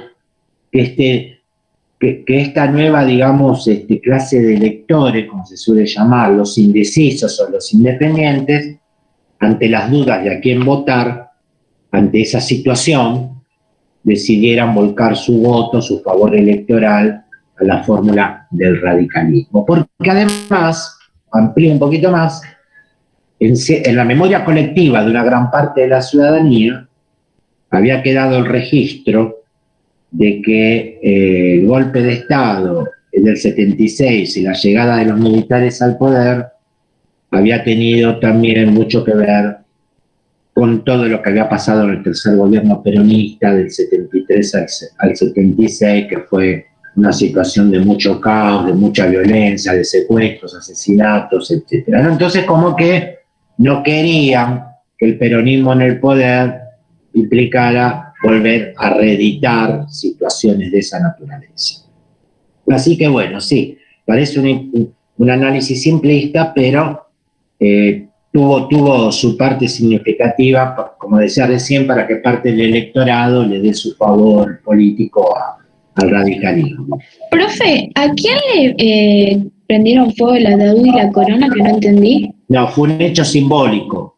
que esta nueva, digamos, clase de electores, como se suele llamar, los indecisos o los independientes, ante las dudas de a quién votar, ante esa situación, decidieran volcar su voto, su favor electoral a la fórmula del radicalismo. Porque además, amplío un poquito más, en la memoria colectiva de una gran parte de la ciudadanía había quedado el registro de que el golpe de Estado del 76 y la llegada de los militares al poder había tenido también mucho que ver con todo lo que había pasado en el tercer gobierno peronista del 73 al 76, que fue una situación de mucho caos, de mucha violencia, de secuestros, asesinatos, etc. Entonces, como que no querían que el peronismo en el poder implicara volver a reeditar situaciones de esa naturaleza. Así que bueno, sí, parece un análisis simplista, pero tuvo su parte significativa, como decía recién, para que parte del electorado le dé su favor político al radicalismo. Profe, ¿a quién le prendieron fuego el ataúd y la corona que no entendí? No, fue un hecho simbólico.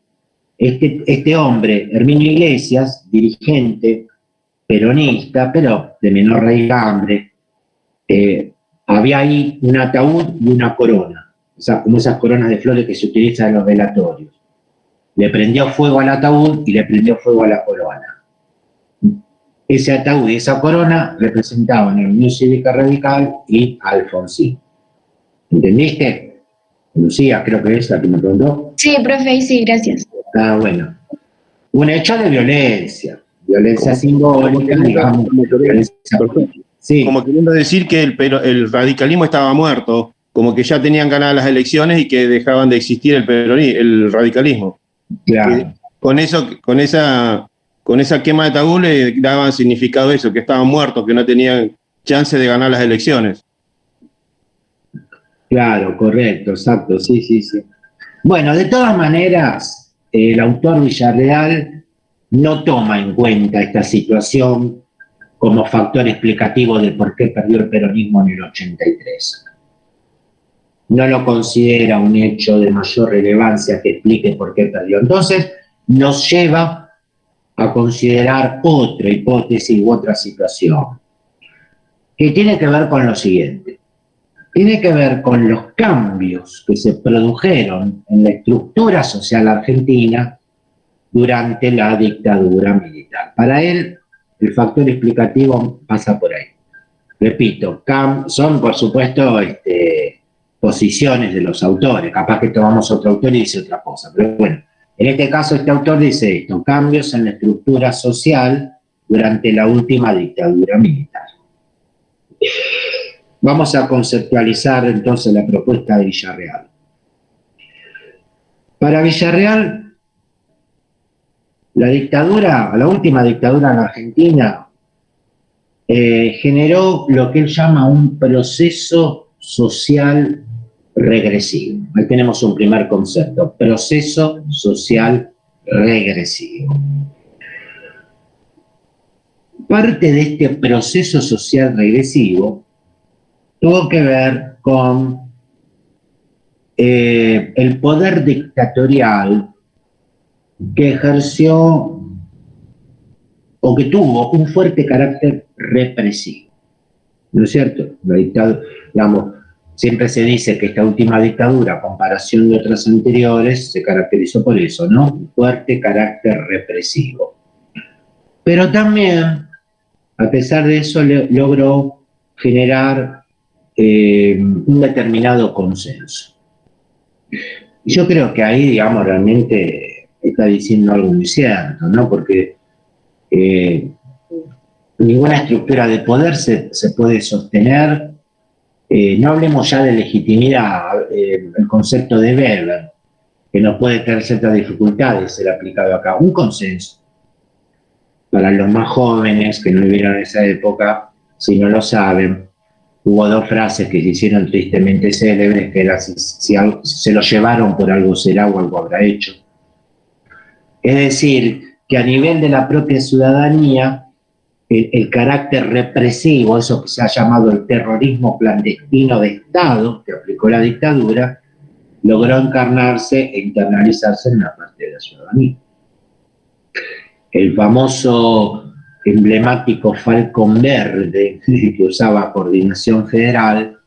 Este hombre, Herminio Iglesias, dirigente peronista, pero de menor raigambre, había ahí un ataúd y una corona, o sea, como esas coronas de flores que se utilizan en los velatorios. Le prendió fuego al ataúd y le prendió fuego a la corona. Ese ataúd y esa corona representaban a la Unión Cívica Radical y a Alfonsín. ¿Entendiste? Lucía, creo que es la que me preguntó. Sí, profe, sí, gracias. Ah, bueno. Un hecho de violencia simbólica, digamos. Sí. Como queriendo decir que el radicalismo estaba muerto, como que ya tenían ganadas las elecciones y que dejaban de existir el radicalismo. Claro. Con esa quema de ataúd le daban significado eso, que estaban muertos, que no tenían chance de ganar las elecciones. Claro, correcto, exacto, sí. Bueno, de todas maneras, el autor Villarreal no toma en cuenta esta situación como factor explicativo de por qué perdió el peronismo en el 83. No lo considera un hecho de mayor relevancia que explique por qué perdió. Entonces, nos lleva a considerar otra hipótesis u otra situación, que tiene que ver con lo siguiente. Tiene que ver con los cambios que se produjeron en la estructura social argentina durante la dictadura militar. Para él, el factor explicativo pasa por ahí. Repito, son por supuesto posiciones de los autores, capaz que tomamos otro autor y dice otra cosa, pero bueno, en este caso este autor dice esto: cambios en la estructura social durante la última dictadura militar. Vamos a conceptualizar entonces la propuesta de Villarreal. Para Villarreal, la última dictadura en Argentina, generó lo que él llama un proceso social regresivo. Ahí tenemos un primer concepto: proceso social regresivo. Parte de este proceso social regresivo tuvo que ver con el poder dictatorial que ejerció o que tuvo un fuerte carácter represivo. ¿No es cierto? La dictadura, digamos, siempre se dice que esta última dictadura, a comparación de otras anteriores, se caracterizó por eso, ¿no? Un fuerte carácter represivo. Pero también, a pesar de eso, logró generar un determinado consenso. Yo creo que ahí, digamos, realmente está diciendo algo muy cierto, ¿no? Porque ninguna estructura de poder se puede sostener. No hablemos ya de legitimidad, el concepto de Weber, que nos puede tener ciertas dificultades ser aplicado acá. Un consenso. Para los más jóvenes que no vivieron esa época, si no lo saben, hubo dos frases que se hicieron tristemente célebres, que era si se lo llevaron por algo será o algo habrá hecho. Es decir, que a nivel de la propia ciudadanía, el carácter represivo, eso que se ha llamado el terrorismo clandestino de Estado, que aplicó la dictadura, logró encarnarse e internalizarse en una parte de la ciudadanía. El famoso emblemático Falcon Verde que usaba Coordinación Federal,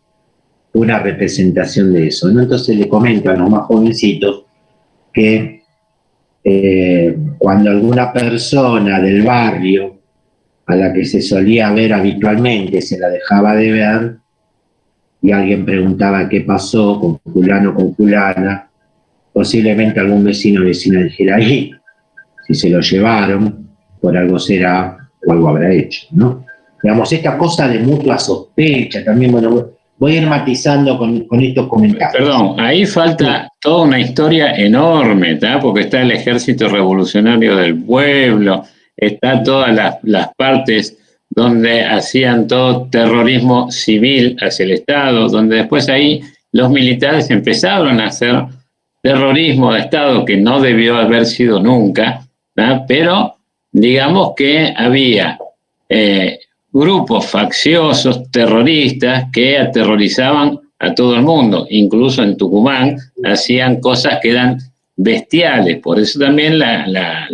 una representación de eso, ¿no? Entonces le comento a los más jovencitos que cuando alguna persona del barrio a la que se solía ver habitualmente se la dejaba de ver y alguien preguntaba qué pasó con fulano o con fulana, posiblemente algún vecino o vecina dijera, ahí, si se lo llevaron, por algo será o algo habrá hecho, ¿no? Digamos, esta cosa de mutua sospecha, también, bueno, voy a ir matizando con estos comentarios. Perdón, ahí falta toda una historia enorme, ¿tá? Porque está el Ejército Revolucionario del Pueblo, está todas las partes donde hacían todo terrorismo civil hacia el Estado, donde después ahí los militares empezaron a hacer terrorismo de Estado que no debió haber sido nunca, ¿tá? Pero digamos que había grupos facciosos, terroristas, que aterrorizaban a todo el mundo, incluso en Tucumán hacían cosas que eran bestiales, por eso también la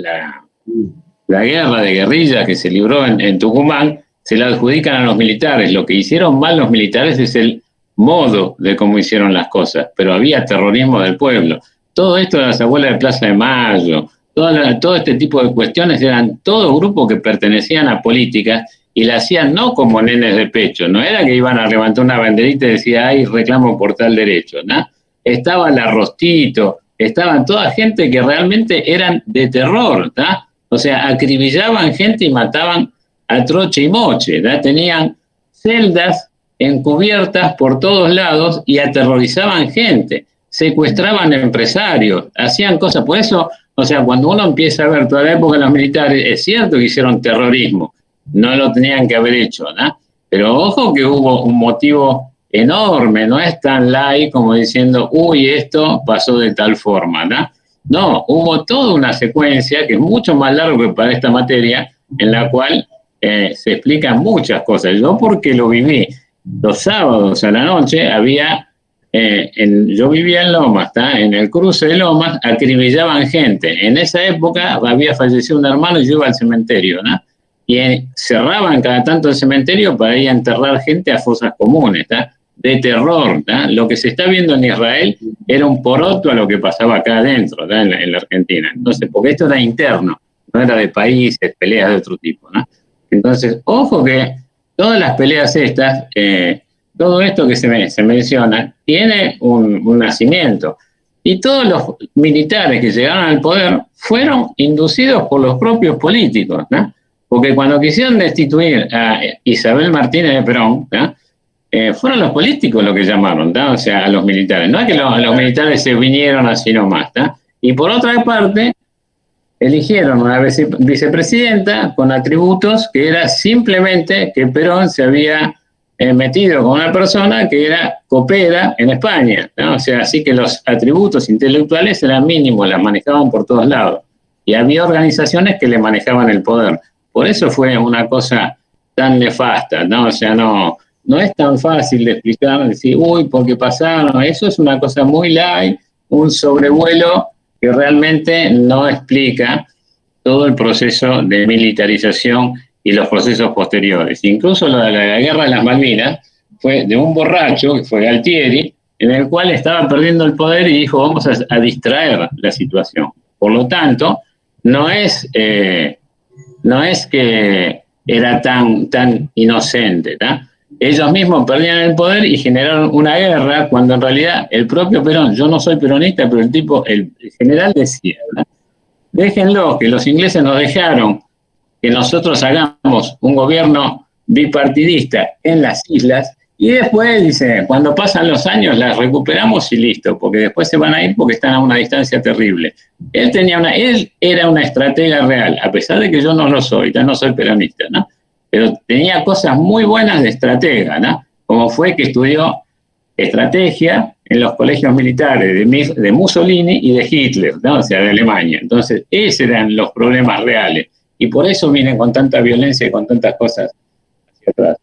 guerra de guerrilla que se libró en Tucumán se la adjudican a los militares. Lo que hicieron mal los militares es el modo de cómo hicieron las cosas, pero había terrorismo del pueblo. Todo esto de las abuelas de Plaza de Mayo, todo este tipo de cuestiones eran todo grupos que pertenecían a políticas y la hacían no como nenes de pecho, no era que iban a levantar una banderita y decía, ay, reclamo por tal derecho, ¿no? Estaba el Arrostito, estaban toda gente que realmente eran de terror, ¿no? O sea, acribillaban gente y mataban a troche y moche, ¿no? Tenían celdas encubiertas por todos lados y aterrorizaban gente, secuestraban empresarios, hacían cosas, por eso, o sea, cuando uno empieza a ver toda la época de los militares, es cierto que hicieron terrorismo, no lo tenían que haber hecho, ¿no? Pero ojo que hubo un motivo enorme, no es tan light como diciendo, uy, esto pasó de tal forma, ¿no? No, hubo toda una secuencia que es mucho más largo que para esta materia, en la cual se explican muchas cosas. Yo porque lo viví, los sábados a la noche había, yo vivía en Lomas, ¿tá? En el cruce de Lomas acribillaban gente. En esa época había fallecido un hermano y yo iba al cementerio, ¿no? Y cerraban cada tanto el cementerio para ir a enterrar gente a fosas comunes, ¿tá? De terror, ¿tá? Lo que se está viendo en Israel era un poroto a lo que pasaba acá adentro, ¿tá? En la Argentina. Entonces, porque esto era interno, no era de países, peleas de otro tipo, ¿no? Entonces, ojo que todas las peleas estas, todo esto que se menciona, tiene un nacimiento. Y todos los militares que llegaron al poder fueron inducidos por los propios políticos, ¿no? Porque cuando quisieron destituir a Isabel Martínez de Perón, ¿no? Fueron los políticos los que llamaron, ¿no? O sea, a los militares. No es que los militares se vinieron así nomás, ¿no? Y por otra parte, eligieron una vicepresidenta con atributos que era simplemente que Perón se había metido con una persona que era copera en España, ¿no? O sea, así que los atributos intelectuales eran mínimos, las manejaban por todos lados. Y había organizaciones que le manejaban el poder. Por eso fue una cosa tan nefasta, ¿no? O sea, no es tan fácil de explicar, decir, uy, ¿por qué pasaron? Eso es una cosa muy light, un sobrevuelo que realmente no explica todo el proceso de militarización y los procesos posteriores. Incluso la guerra de las Malvinas fue de un borracho, que fue Galtieri, en el cual estaba perdiendo el poder y dijo, vamos a distraer la situación. Por lo tanto, no es que era tan inocente, ¿tá? Ellos mismos perdían el poder y generaron una guerra cuando en realidad el propio Perón, yo no soy peronista, pero el general decía, ¿verdad? Déjenlo, que los ingleses nos dejaron que nosotros hagamos un gobierno bipartidista en las islas y después, dice, cuando pasan los años las recuperamos y listo, porque después se van a ir porque están a una distancia terrible. Él era una estratega real, a pesar de que yo no lo soy, ya no soy peronista, ¿no? Pero tenía cosas muy buenas de estratega, ¿no? Como fue que estudió estrategia en los colegios militares de Mussolini y de Hitler, ¿no? O sea, de Alemania. Entonces, esos eran los problemas reales. Y por eso vienen con tanta violencia y con tantas cosas hacia atrás.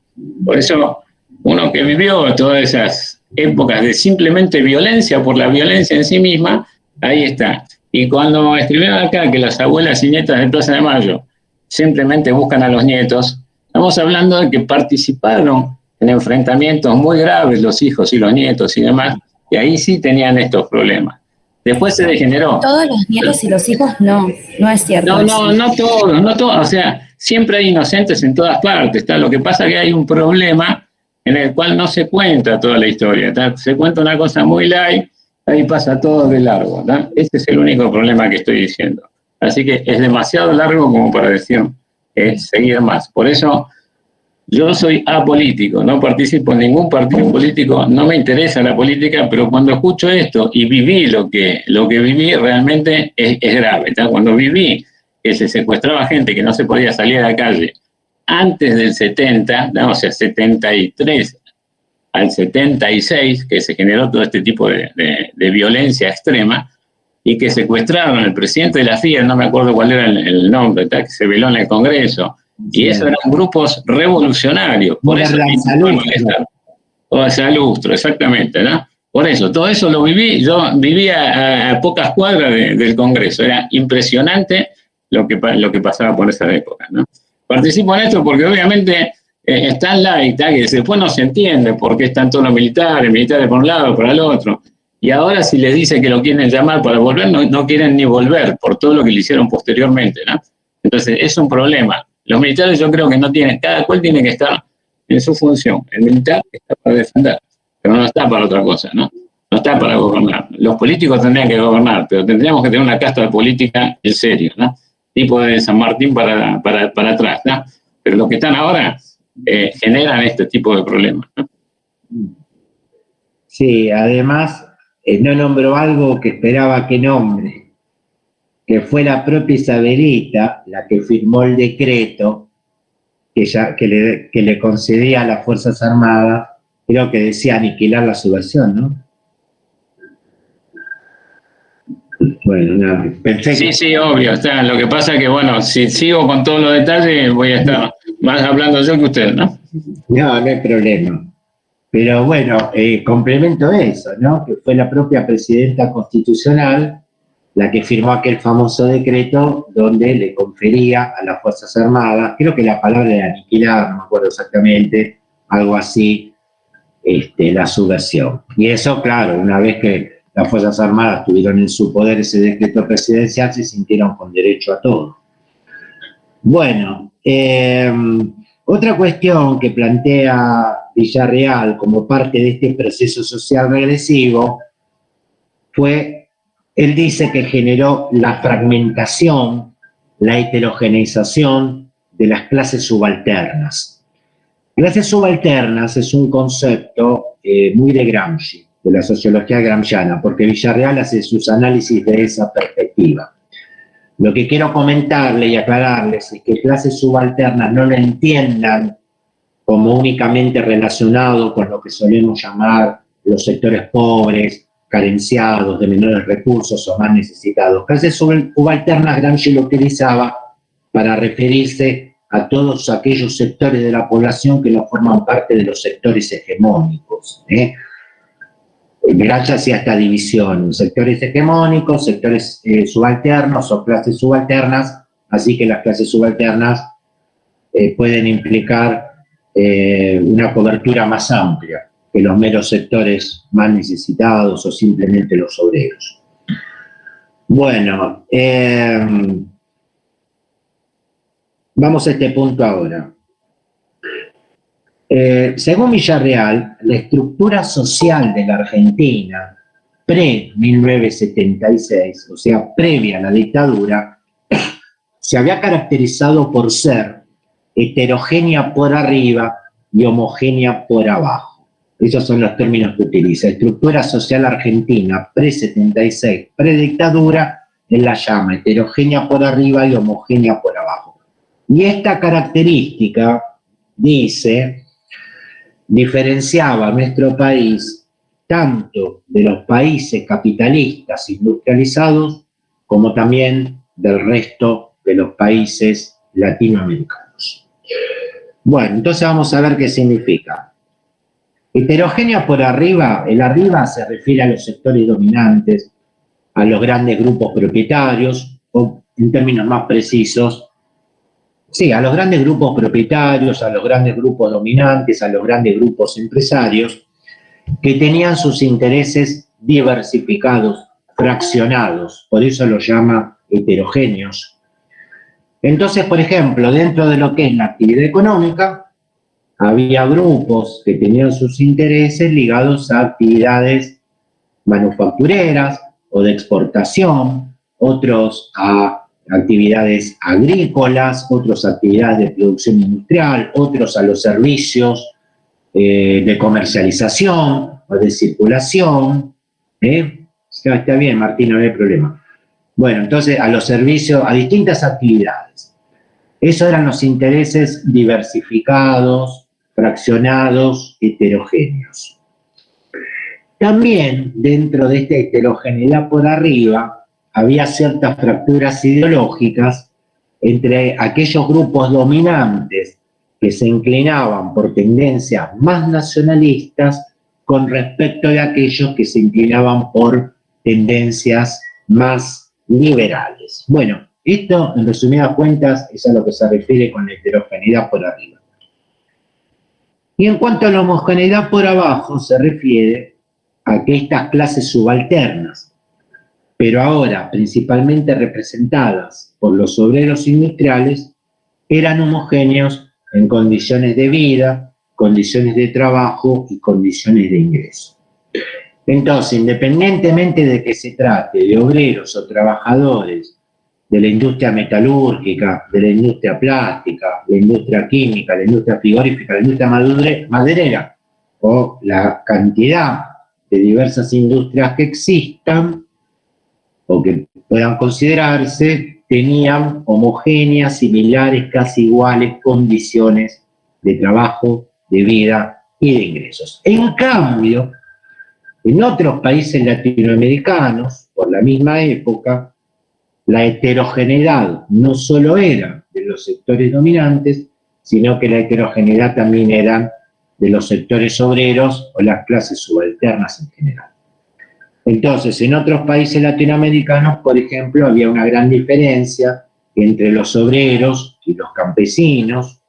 Por eso, uno que vivió todas esas épocas de simplemente violencia por la violencia en sí misma, ahí está. Y cuando escribieron acá que las abuelas y nietas de Plaza de Mayo simplemente buscan a los nietos, estamos hablando de que participaron en enfrentamientos muy graves los hijos y los nietos y demás, y ahí sí tenían estos problemas. Después se degeneró. Todos los nietos y los hijos no es cierto. No todos, o sea, siempre hay inocentes en todas partes, ¿tá? Lo que pasa es que hay un problema en el cual no se cuenta toda la historia, ¿tá? Se cuenta una cosa muy light, ahí pasa todo de largo, ¿tá? Ese es el único problema que estoy diciendo. Así que es demasiado largo como para decir seguir más. Por eso yo soy apolítico, no participo en ningún partido político, no me interesa la política, pero cuando escucho esto y viví lo que viví realmente es grave, ¿tá? Cuando viví que se secuestraba gente que no se podía salir a la calle antes del 70, ¿no? O sea, 73 al 76, que se generó todo este tipo de violencia extrema, y que secuestraron al presidente de la FIA, no me acuerdo cuál era el nombre, ¿tá? Que se veló en el Congreso, y esos eran grupos revolucionarios, por eso o Salustro, exactamente, ¿no? Por eso, todo eso lo viví, yo vivía a pocas cuadras del Congreso, era impresionante lo que pasaba por esa época, ¿no? Participo en esto porque obviamente es tan light, que después no se entiende por qué están todos los militares por un lado, para el otro, y ahora si les dice que lo quieren llamar para volver, no quieren ni volver por todo lo que le hicieron posteriormente, ¿no? Entonces es un problema. Los militares yo creo que no tienen, cada cual tiene que estar en su función. El militar está para defender, pero no está para otra cosa, ¿no? No está para gobernar. Los políticos tendrían que gobernar, pero tendríamos que tener una casta de política en serio, ¿no? Tipo de San Martín para atrás, ¿no? Pero los que están ahora generan este tipo de problemas, ¿no? Sí, además no nombró algo que esperaba que nombre, que fue la propia Isabelita la que firmó el decreto que le concedía a las Fuerzas Armadas, creo que decía aniquilar la subversión, ¿no? Bueno, nada, perfecto. Sí, obvio. Está. Lo que pasa es que, bueno, si sigo con todos los detalles, voy a estar más hablando yo que usted, ¿no? No hay problema. Pero bueno, complemento eso, ¿no? Que fue la propia presidenta constitucional la que firmó aquel famoso decreto donde le confería a las Fuerzas Armadas, creo que la palabra era aniquilar, no me acuerdo exactamente, algo así, la subversión. Y eso, claro, una vez que las Fuerzas Armadas tuvieron en su poder ese decreto presidencial, se sintieron con derecho a todo. Bueno, otra cuestión que plantea Villarreal como parte de este proceso social regresivo fue, él dice que generó la fragmentación, la heterogeneización de las clases subalternas. Clases subalternas es un concepto muy de Gramsci, de la sociología gramsciana, porque Villarreal hace sus análisis de esa perspectiva. Lo que quiero comentarle y aclararles es que clases subalternas no lo entiendan como únicamente relacionado con lo que solemos llamar los sectores pobres, carenciados, de menores recursos o más necesitados. Clases subalternas Gramsci lo utilizaba para referirse a todos aquellos sectores de la población que no forman parte de los sectores hegemónicos. Gramsci hacía esta división, sectores hegemónicos, sectores subalternos o clases subalternas, así que las clases subalternas pueden implicar una cobertura más amplia que los meros sectores más necesitados o simplemente los obreros. Bueno, vamos a este punto ahora. Según Villarreal, la estructura social de la Argentina pre-1976, o sea, previa a la dictadura, se había caracterizado por ser heterogénea por arriba y homogénea por abajo. Esos son los términos que utiliza. Estructura social argentina pre-76, pre-dictadura, él la llama heterogénea por arriba y homogénea por abajo. Y esta característica, dice, diferenciaba a nuestro país tanto de los países capitalistas industrializados como también del resto de los países latinoamericanos. Bueno, entonces vamos a ver qué significa. Heterogénea por arriba, el arriba se refiere a los sectores dominantes, a los grandes grupos propietarios, o en términos más precisos, sí, a los grandes grupos propietarios, a los grandes grupos dominantes, a los grandes grupos empresarios, que tenían sus intereses diversificados, fraccionados, por eso lo llama heterogéneos. Entonces, por ejemplo, dentro de lo que es la actividad económica, había grupos que tenían sus intereses ligados a actividades manufactureras o de exportación, otros a actividades agrícolas, otros a actividades de producción industrial, otros a los servicios de comercialización o de circulación. Está bien, Martín, no hay problema. Bueno, entonces a los servicios, a distintas actividades. Esos eran los intereses diversificados, fraccionados, heterogéneos. También dentro de esta heterogeneidad por arriba había ciertas fracturas ideológicas entre aquellos grupos dominantes que se inclinaban por tendencias más nacionalistas con respecto de aquellos que se inclinaban por tendencias más liberales. Bueno, esto en resumidas cuentas es a lo que se refiere con la heterogeneidad por arriba. Y en cuanto a la homogeneidad por abajo se refiere a que estas clases subalternas, pero ahora principalmente representadas por los obreros industriales, eran homogéneos en condiciones de vida, condiciones de trabajo y condiciones de ingreso. Entonces, independientemente de que se trate de obreros o trabajadores de la industria metalúrgica, de la industria plástica, la industria química, la industria frigorífica, la industria maderera, o la cantidad de diversas industrias que existan o que puedan considerarse, tenían homogéneas, similares, casi iguales condiciones de trabajo, de vida y de ingresos. En cambio, en otros países latinoamericanos, por la misma época, la heterogeneidad no solo era de los sectores dominantes, sino que la heterogeneidad también era de los sectores obreros o las clases subalternas en general. Entonces, en otros países latinoamericanos, por ejemplo, había una gran diferencia entre los obreros y los campesinos,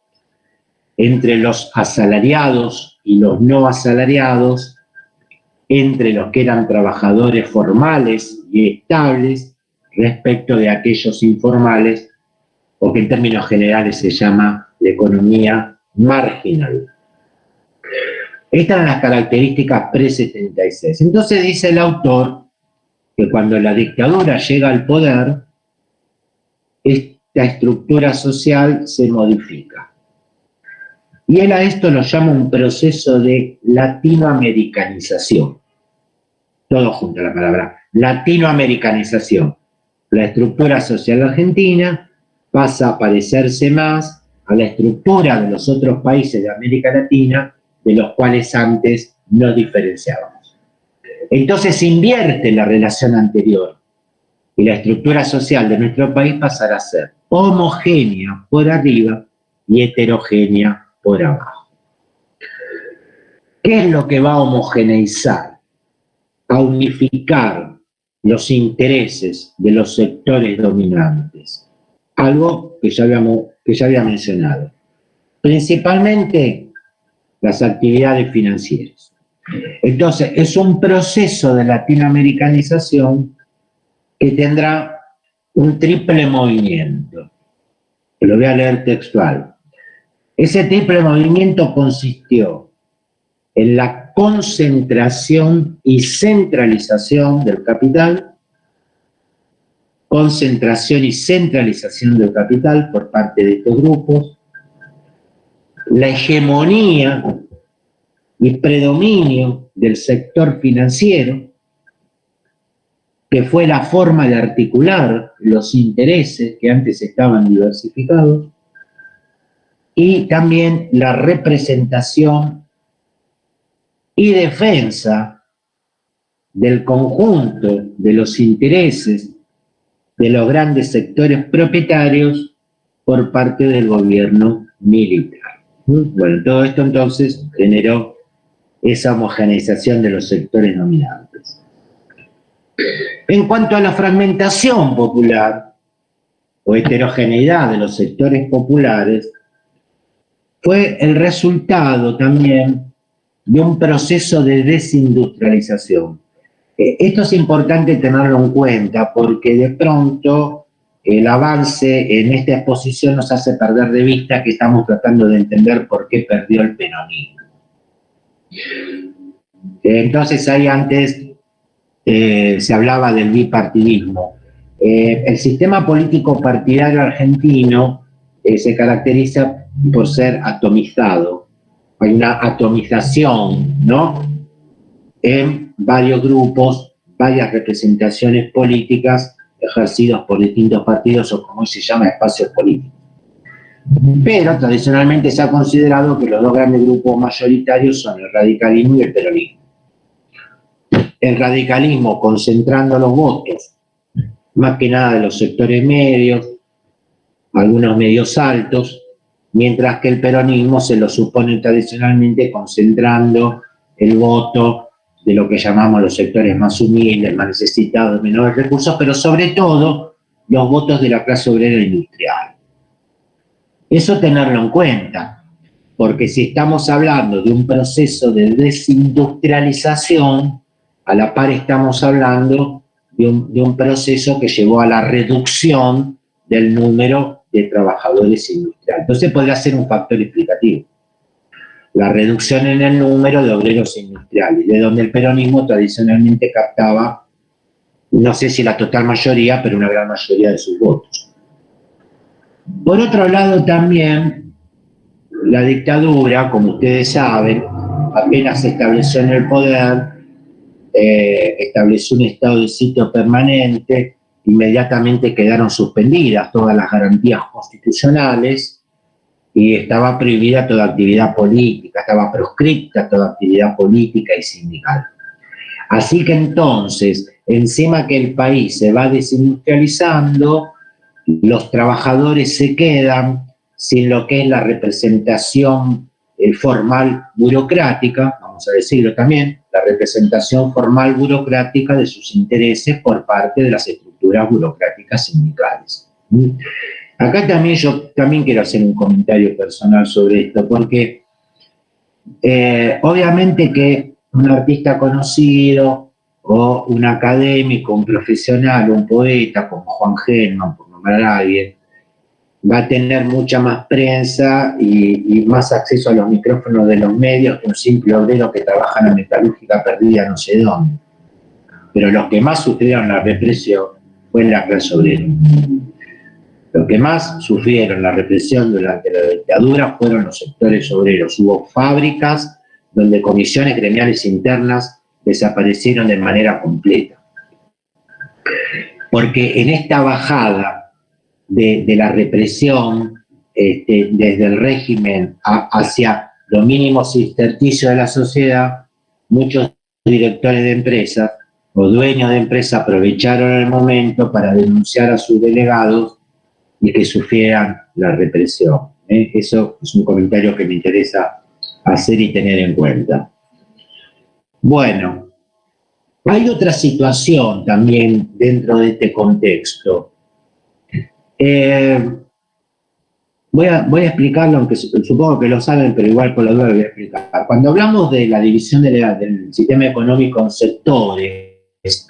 entre los asalariados y los no asalariados, entre los que eran trabajadores formales y estables respecto de aquellos informales, o que en términos generales se llama la economía marginal. Estas eran las características pre-76. Entonces dice el autor que cuando la dictadura llega al poder, esta estructura social se modifica. Y él a esto lo llama un proceso de latinoamericanización. Todo junto a la palabra, latinoamericanización. La estructura social argentina pasa a parecerse más a la estructura de los otros países de América Latina, de los cuales antes nos diferenciábamos. Entonces se invierte la relación anterior y la estructura social de nuestro país pasará a ser homogénea por arriba y heterogénea por abajo. ¿Qué es lo que va a homogeneizar? A unificar los intereses de los sectores dominantes. Algo que ya había mencionado. Principalmente las actividades financieras. Entonces, es un proceso de latinoamericanización que tendrá un triple movimiento. Lo voy a leer textual. Ese triple movimiento consistió en la concentración y centralización del capital, concentración y centralización del capital por parte de estos grupos, la hegemonía y predominio del sector financiero, que fue la forma de articular los intereses que antes estaban diversificados, y también la representación y defensa del conjunto de los intereses de los grandes sectores propietarios por parte del gobierno militar. Bueno, todo esto entonces generó esa homogeneización de los sectores dominantes. En cuanto a la fragmentación popular o heterogeneidad de los sectores populares, fue el resultado también de un proceso de desindustrialización. Esto es importante tenerlo en cuenta porque de pronto el avance en esta exposición nos hace perder de vista que estamos tratando de entender por qué perdió el peronismo. Entonces ahí antes se hablaba del bipartidismo. El sistema político partidario argentino se caracteriza por ser atomizado. Hay una atomización, ¿no?, en varios grupos, varias representaciones políticas ejercidos por distintos partidos o como se llama espacios políticos. Pero tradicionalmente se ha considerado que los dos grandes grupos mayoritarios son el radicalismo y el peronismo. El radicalismo concentrando los votos, más que nada de los sectores medios, algunos medios altos, mientras que el peronismo se lo supone tradicionalmente concentrando el voto de lo que llamamos los sectores más humildes, más necesitados, de menores recursos, pero sobre todo los votos de la clase obrera industrial. Eso tenerlo en cuenta, porque si estamos hablando de un proceso de desindustrialización, a la par estamos hablando de un proceso que llevó a la reducción del número de trabajadores industriales. Entonces podría ser un factor explicativo. La reducción en el número de obreros industriales, de donde el peronismo tradicionalmente captaba, no sé si la total mayoría, pero una gran mayoría de sus votos. Por otro lado también, la dictadura, como ustedes saben, apenas se estableció en el poder, estableció un estado de sitio permanente, inmediatamente quedaron suspendidas todas las garantías constitucionales, y estaba prohibida toda actividad política, estaba proscripta toda actividad política y sindical. Así que entonces, encima que el país se va desindustrializando, los trabajadores se quedan sin lo que es la representación formal burocrática, vamos a decirlo también, la representación formal burocrática de sus intereses por parte de las estructuras burocráticas sindicales. Acá también yo quiero hacer un comentario personal sobre esto, porque obviamente que un artista conocido o un académico, un profesional, un poeta como Juan Gelman, por nombrar a alguien, va a tener mucha más prensa y más acceso a los micrófonos de los medios que un simple obrero que trabaja en la metalúrgica perdida no sé dónde. Pero los que más sufrieron la represión fue la clase obrera. Los que más sufrieron la represión durante la dictadura fueron los sectores obreros. Hubo fábricas donde comisiones gremiales internas desaparecieron de manera completa. Porque en esta bajada de la represión desde el régimen hacia los mínimos intersticios de la sociedad, muchos directores de empresas o dueños de empresas aprovecharon el momento para denunciar a sus delegados y que sufrieran la represión. Eso es un comentario que me interesa hacer y tener en cuenta. Bueno, hay otra situación también dentro de este contexto. Voy a explicarlo, aunque supongo que lo saben, pero igual por la duda lo voy a explicar. Cuando hablamos de la división del sistema económico en sectores,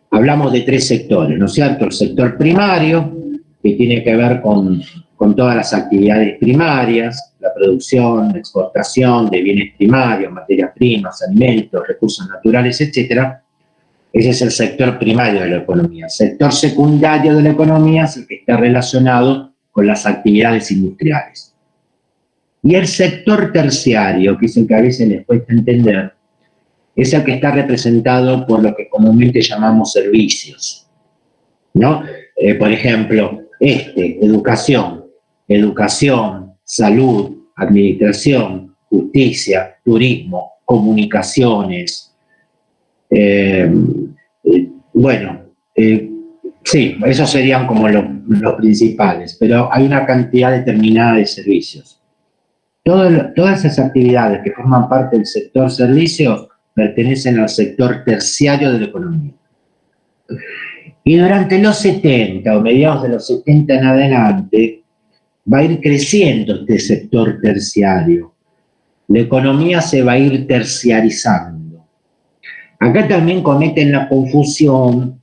hablamos de tres sectores, ¿no es cierto? El sector primario, que tiene que ver con todas las actividades primarias, la producción, la exportación de bienes primarios, materias primas, alimentos, recursos naturales, etc. Ese es el sector primario de la economía. El sector secundario de la economía es el que está relacionado con las actividades industriales. Y el sector terciario, que es el que a veces les cuesta entender, es el que está representado por lo que comúnmente llamamos servicios, ¿no? Por ejemplo, educación, salud, administración, justicia, turismo, comunicaciones, Eh, bueno, sí, esos serían como los principales, pero hay una cantidad determinada de servicios. Todas esas actividades que forman parte del sector servicios pertenecen al sector terciario de la economía. Y durante los 70 o mediados de los 70 en adelante va a ir creciendo este sector terciario. La economía se va a ir terciarizando. Acá también cometen la confusión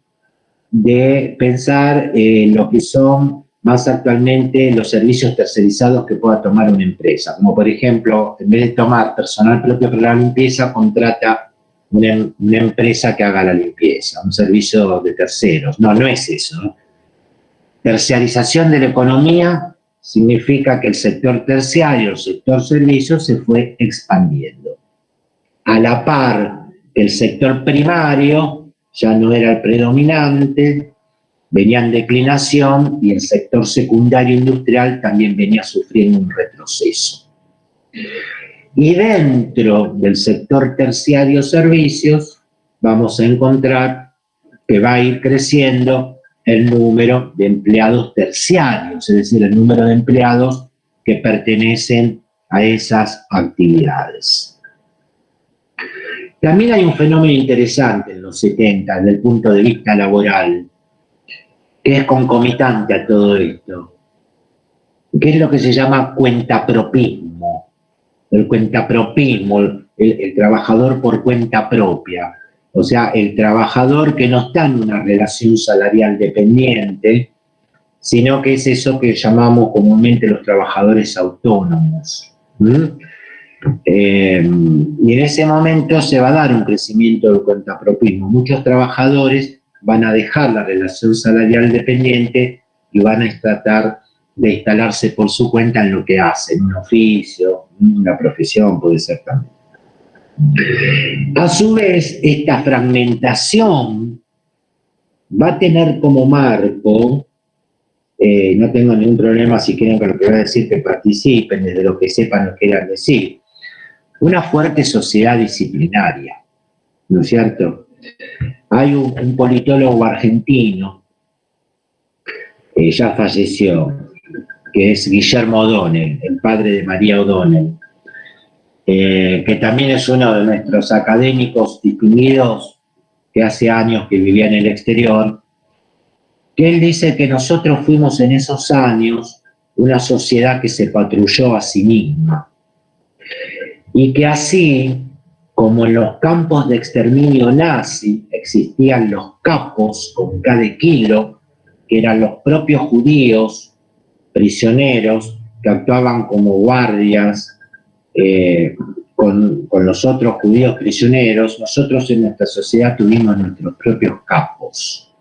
de pensar en lo que son más actualmente los servicios tercerizados que pueda tomar una empresa, como por ejemplo, en vez de tomar personal propio para la limpieza, contrata una empresa que haga la limpieza, un servicio de terceros. No, no es eso. Terciarización de la economía significa que el sector terciario, el sector servicios, se fue expandiendo. A la par, el sector primario ya no era el predominante, venía en declinación y el sector secundario industrial también venía sufriendo un retroceso. Y dentro del sector terciario servicios vamos a encontrar que va a ir creciendo el número de empleados terciarios, es decir, el número de empleados que pertenecen a esas actividades. También hay un fenómeno interesante en los 70 desde el punto de vista laboral, que es concomitante a todo esto, que es lo que se llama cuentapropismo. El cuentapropismo, el trabajador por cuenta propia. O sea, el trabajador que no está en una relación salarial dependiente, sino que es eso que llamamos comúnmente los trabajadores autónomos. Y en ese momento se va a dar un crecimiento del cuentapropismo. Muchos trabajadores van a dejar la relación salarial dependiente y van a tratar de instalarse por su cuenta en lo que hacen, un oficio, una profesión puede ser también. A su vez, esta fragmentación va a tener como marco, no tengo ningún problema si quieren con lo que voy a decir que participen, desde lo que sepan lo que quieran decir, una fuerte sociedad disciplinaria, ¿no es cierto? Hay un politólogo argentino, ya falleció, que es Guillermo O'Donnell, el padre de María O'Donnell, que también es uno de nuestros académicos distinguidos que hace años que vivía en el exterior, que él dice que nosotros fuimos en esos años una sociedad que se patrulló a sí misma y que así como en los campos de exterminio nazi existían los capos con cada kilo, que eran los propios judíos prisioneros que actuaban como guardias con los otros judíos prisioneros, nosotros en nuestra sociedad tuvimos nuestros propios capos.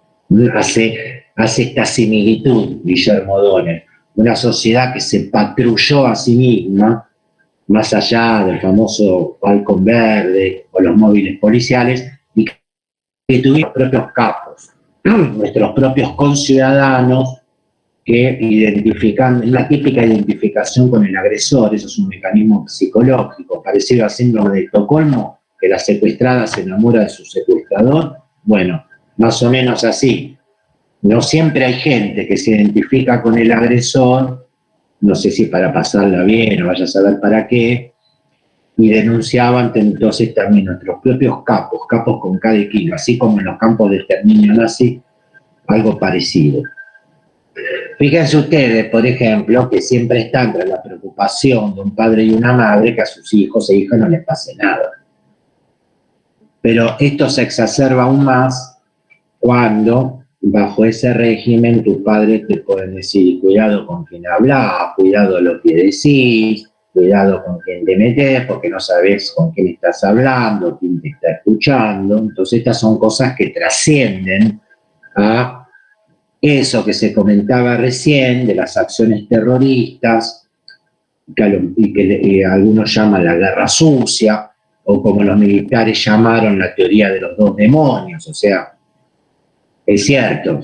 Hace esta similitud Guillermo O'Donnell, una sociedad que se patrulló a sí misma, más allá del famoso Falcón Verde o los móviles policiales, y que tuvimos propios capos, nuestros propios conciudadanos que identifican, la típica identificación con el agresor, eso es un mecanismo psicológico, parecido al síndrome de Estocolmo, que la secuestrada se enamora de su secuestrador. Bueno, más o menos así. No siempre hay gente que se identifica con el agresor, no sé si para pasarla bien o vaya a saber para qué, y denunciaban entonces también nuestros propios capos con cada kilo, así como en los campos de exterminio nazi, algo parecido. Fíjense ustedes, por ejemplo, que siempre está entre la preocupación de un padre y una madre que a sus hijos e hijas no les pase nada. Pero esto se exacerba aún más cuando, bajo ese régimen, tus padres te pueden decir, cuidado con quién hablas, cuidado lo que decís, cuidado con quién te metes, porque no sabes con quién estás hablando, quién te está escuchando. Entonces estas son cosas que trascienden a eso que se comentaba recién de las acciones terroristas, que algunos llaman la guerra sucia, o como los militares llamaron la teoría de los dos demonios. O sea, es cierto,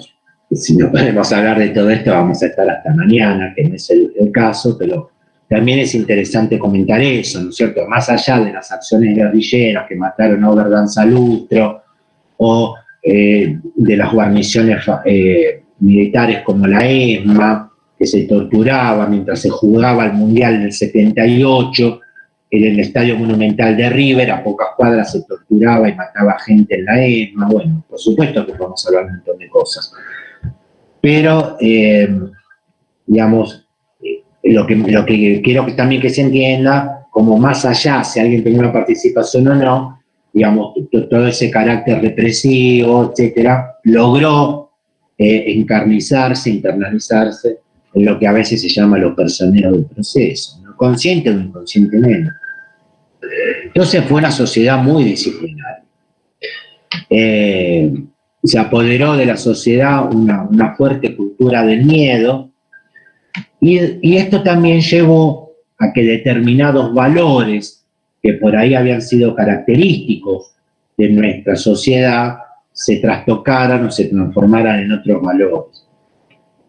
si no podemos hablar de todo esto vamos a estar hasta mañana, que no es el caso, pero también es interesante comentar eso, ¿no es cierto? Más allá de las acciones guerrilleras que mataron a Oberdan Salustro, o de las guarniciones militares como la ESMA, que se torturaba mientras se jugaba el Mundial del 78, en el Estadio Monumental de River, a pocas cuadras se torturaba y mataba gente en la ESMA. Bueno, por supuesto que podemos hablar de un montón de cosas. Pero, digamos, lo que quiero que también que se entienda, como más allá, si alguien tenía una participación o no, digamos, todo ese carácter represivo, etcétera, logró internalizarse en lo que a veces se llama los personeros del proceso, ¿no? Consciente o inconscientemente. Entonces fue una sociedad muy disciplinaria. Se apoderó de la sociedad una fuerte cultura del miedo, y esto también llevó a que determinados valores que por ahí habían sido característicos de nuestra sociedad se trastocaran o se transformaran en otros valores.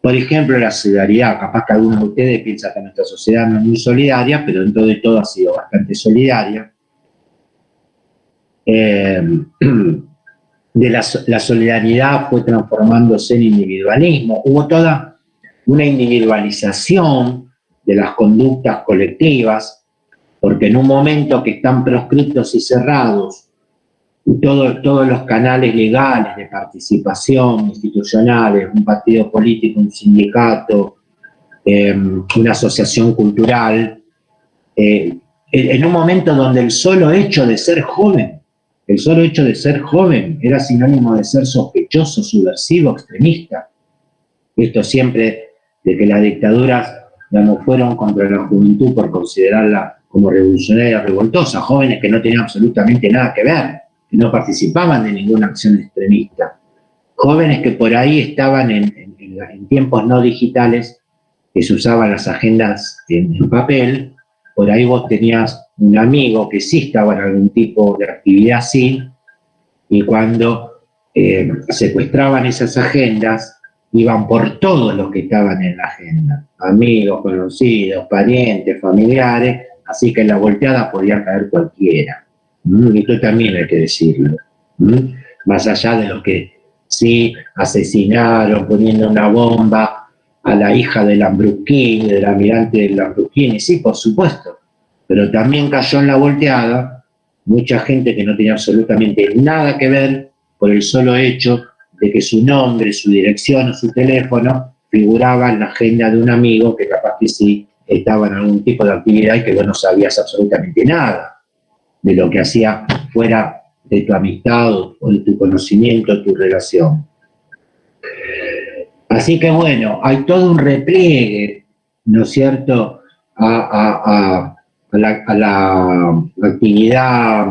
Por ejemplo, la solidaridad. Capaz que algunos de ustedes piensan que nuestra sociedad no es muy solidaria, pero dentro de todo ha sido bastante solidaria. La solidaridad fue transformándose en individualismo. Hubo toda una individualización de las conductas colectivas, porque en un momento que están proscriptos y cerrados todos los canales legales de participación institucionales, un partido político, un sindicato, una asociación cultural, en un momento donde el solo hecho de ser joven era sinónimo de ser sospechoso, subversivo, extremista. Esto siempre de que las dictaduras, digamos, fueron contra la juventud por considerarla como revolucionaria, revoltosa, jóvenes que no tenían absolutamente nada que ver, que no participaban de ninguna acción extremista, jóvenes que por ahí estaban en tiempos no digitales, que se usaban las agendas en papel. Por ahí vos tenías un amigo que sí estaba en algún tipo de actividad así, y cuando secuestraban esas agendas, iban por todos los que estaban en la agenda, amigos, conocidos, parientes, familiares, así que en la volteada podía caer cualquiera. Esto también hay que decirlo. Más allá de los que sí asesinaron poniendo una bomba a la hija de Lambruschini, del almirante de Lambruschini, sí, por supuesto, pero también cayó en la volteada mucha gente que no tenía absolutamente nada que ver por el solo hecho de que su nombre, su dirección o su teléfono figuraba en la agenda de un amigo que capaz que sí estaba en algún tipo de actividad y que vos no sabías absolutamente nada de lo que hacía fuera de tu amistad o de tu conocimiento, tu relación. Así que bueno, hay todo un repliegue, ¿no es cierto?, a la actividad,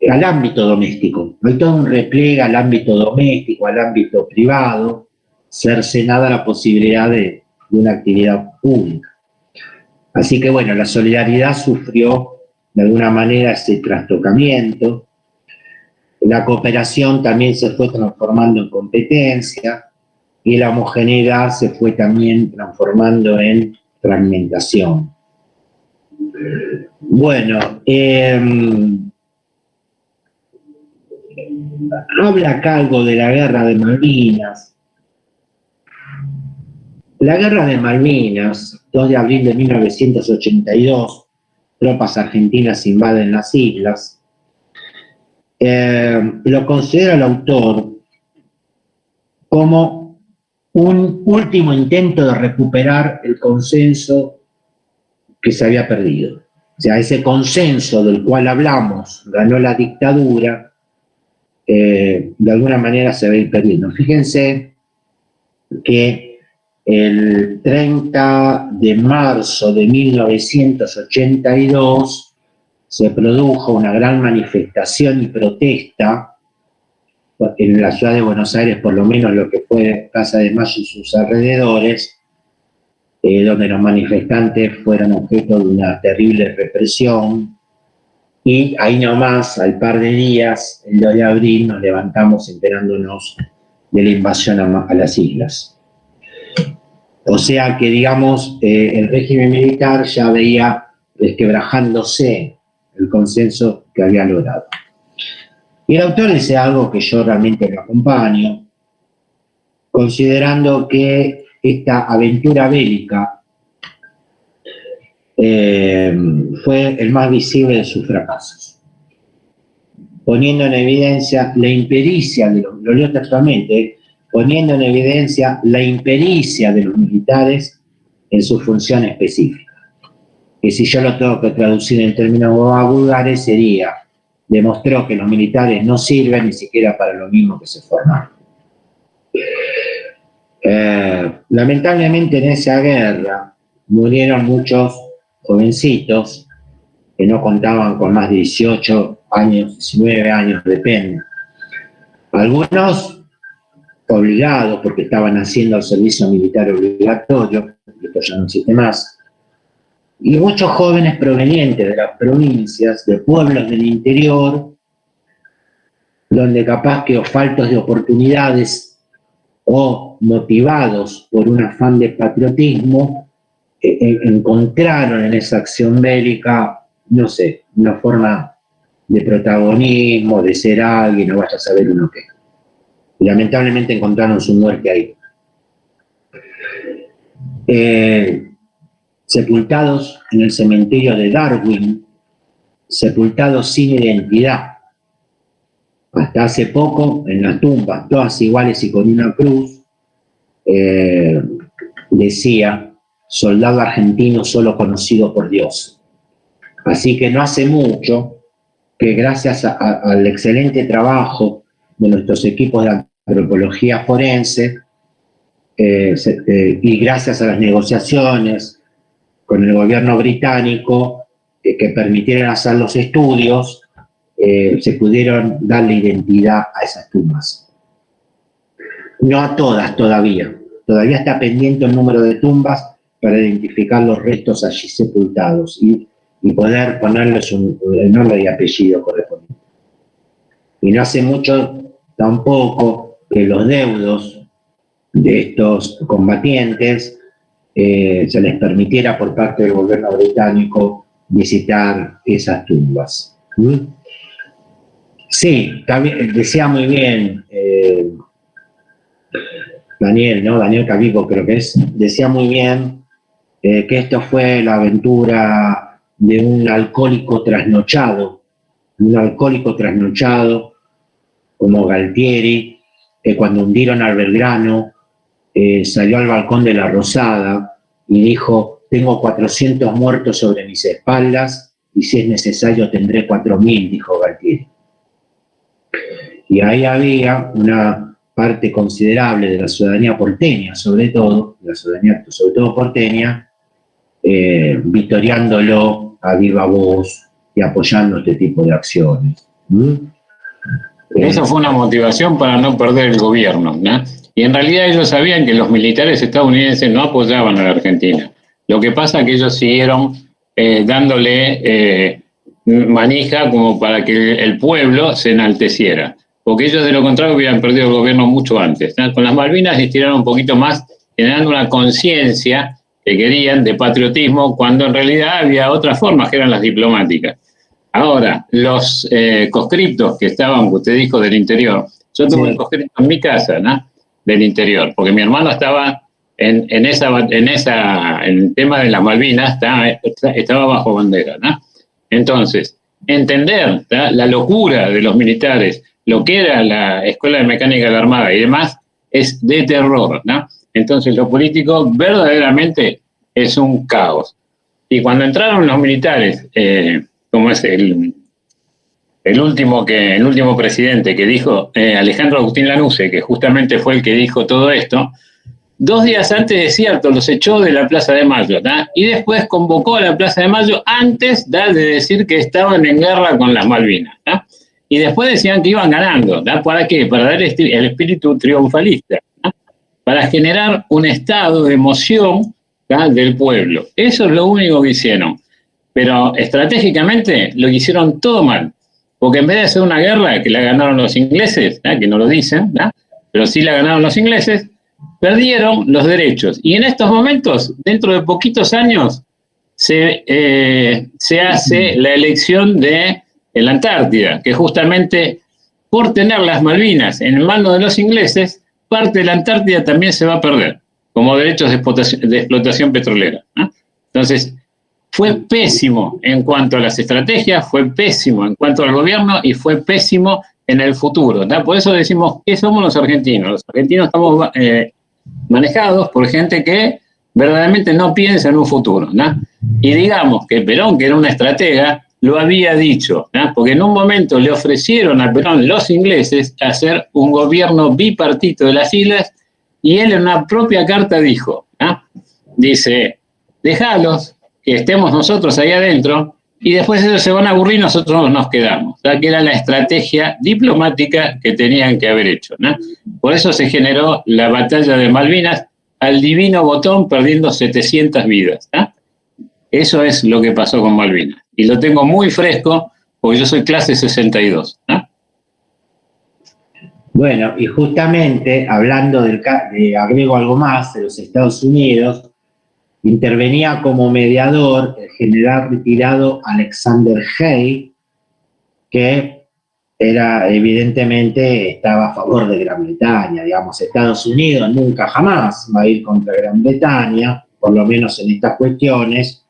al ámbito doméstico. Hay todo un repliegue al ámbito doméstico, al ámbito privado, cercenada la posibilidad de una actividad pública. Así que bueno, la solidaridad sufrió de alguna manera ese trastocamiento. La cooperación también se fue transformando en competencia y la homogeneidad se fue también transformando en fragmentación. Bueno, habla acá algo de la Guerra de Malvinas. La Guerra de Malvinas, 2 de abril de 1982, tropas argentinas invaden las islas. Lo considera el autor como un último intento de recuperar el consenso que se había perdido. O sea, ese consenso del cual hablamos, ganó la dictadura, de alguna manera se va a ir perdiendo. Fíjense que el 30 de marzo de 1982 se produjo una gran manifestación y protesta en la ciudad de Buenos Aires, por lo menos lo que fue Plaza de Mayo y sus alrededores, donde los manifestantes fueron objeto de una terrible represión, y ahí nomás, al par de días, el 2 de abril, nos levantamos enterándonos de la invasión a las islas. O sea que, digamos, el régimen militar ya veía resquebrajándose el consenso que había logrado. Y el autor dice algo que yo realmente lo acompaño, considerando que esta aventura bélica fue el más visible de sus fracasos, poniendo en evidencia la impericia, lo leo textualmente, poniendo en evidencia la impericia de los militares en su función específica. Que si yo lo tengo que traducir en términos vulgares sería, demostró que los militares no sirven ni siquiera para lo mismo que se formaron. Lamentablemente en esa guerra murieron muchos jovencitos que no contaban con más de 18 años, 19 años, depende. Algunos obligados porque estaban haciendo el servicio militar obligatorio, esto ya no existe más, y muchos jóvenes provenientes de las provincias, de pueblos del interior, donde capaz que o faltos de oportunidades o motivados por un afán de patriotismo, encontraron en esa acción bélica, no sé, una forma de protagonismo, de ser alguien, no vaya a saber uno qué. Y lamentablemente encontraron su muerte ahí. Sepultados en el cementerio de Darwin, sepultados sin identidad. Hasta hace poco, en las tumbas, todas iguales y con una cruz, decía, soldado argentino solo conocido por Dios. Así que no hace mucho que gracias al excelente trabajo de nuestros equipos de antropología forense y gracias a las negociaciones con el gobierno británico que permitieron hacer los estudios, se pudieron darle identidad a esas tumbas. No a todas todavía. Todavía está pendiente el número de tumbas para identificar los restos allí sepultados y poder ponerles el nombre y apellido correspondiente. Y no hace mucho tampoco que los deudos de estos combatientes se les permitiera por parte del gobierno británico visitar esas tumbas. Sí, también decía muy bien Daniel, ¿no? Daniel Cavico creo que es, decía muy bien que esto fue la aventura de un alcohólico trasnochado como Galtieri, que cuando hundieron al Belgrano salió al balcón de la Rosada y dijo, tengo 400 muertos sobre mis espaldas y si es necesario tendré 4.000, dijo Galtieri. Y ahí había una parte considerable de la ciudadanía porteña, sobre todo porteña, victoriándolo a viva voz y apoyando este tipo de acciones. Esa fue una motivación para no perder el gobierno, ¿no? Y en realidad ellos sabían que los militares estadounidenses no apoyaban a la Argentina. Lo que pasa es que ellos siguieron dándole manija como para que el pueblo se enalteciera. Porque ellos de lo contrario hubieran perdido el gobierno mucho antes, ¿no? Con las Malvinas estiraron un poquito más, generando una conciencia que querían de patriotismo, cuando en realidad había otras formas que eran las diplomáticas. Ahora, los conscriptos que estaban, usted dijo, del interior, yo tuve un conscripto en mi casa, ¿no? Del interior, porque mi hermano estaba en el tema de las Malvinas, estaba bajo bandera, ¿no? Entonces, entender, ¿tá?, la locura de los militares, lo que era la Escuela de Mecánica de la Armada y demás, es de terror, ¿no? Entonces, lo político verdaderamente es un caos. Y cuando entraron los militares, como es el último presidente que dijo, Alejandro Agustín Lanusse, que justamente fue el que dijo todo esto, 2 días antes, es cierto, los echó de la Plaza de Mayo, ¿tá? Y después convocó a la Plaza de Mayo antes de decir que estaban en guerra con las Malvinas, ¿tá? Y después decían que iban ganando, ¿tá? ¿Para qué? Para dar el espíritu triunfalista, ¿tá? Para generar un estado de emoción, ¿tá?, del pueblo. Eso es lo único que hicieron. Pero estratégicamente lo hicieron todo mal. Porque en vez de hacer una guerra que la ganaron los ingleses, ¿tá?, que no lo dicen, ¿tá?, pero sí la ganaron los ingleses, perdieron los derechos. Y en estos momentos, dentro de poquitos años, se hace la elección de la Antártida, que justamente por tener las Malvinas en manos de los ingleses, parte de la Antártida también se va a perder, como derechos de explotación petrolera, ¿no? Entonces, fue pésimo en cuanto a las estrategias, fue pésimo en cuanto al gobierno y fue pésimo en el futuro, ¿no? Por eso decimos, ¿qué somos los argentinos? Los argentinos estamos manejados por gente que verdaderamente no piensa en un futuro, ¿no? Y digamos que Perón, que era una estratega, lo había dicho, ¿no? Porque en un momento le ofrecieron a Perón los ingleses hacer un gobierno bipartito de las islas y él en una propia carta dijo, ¿no? Dice, déjalos, que estemos nosotros ahí adentro y después ellos se van a aburrir y nosotros nos quedamos. O sea, que era la estrategia diplomática que tenían que haber hecho, ¿no? Por eso se generó la batalla de Malvinas al divino botón perdiendo 700 vidas, ¿no? Eso es lo que pasó con Malvinas. Y lo tengo muy fresco porque yo soy clase 62, ¿no? Bueno, y justamente hablando agrego algo más, de los Estados Unidos, intervenía como mediador el general retirado Alexander Haig, que evidentemente estaba a favor de Gran Bretaña. Digamos, Estados Unidos nunca jamás va a ir contra Gran Bretaña, por lo menos en estas cuestiones.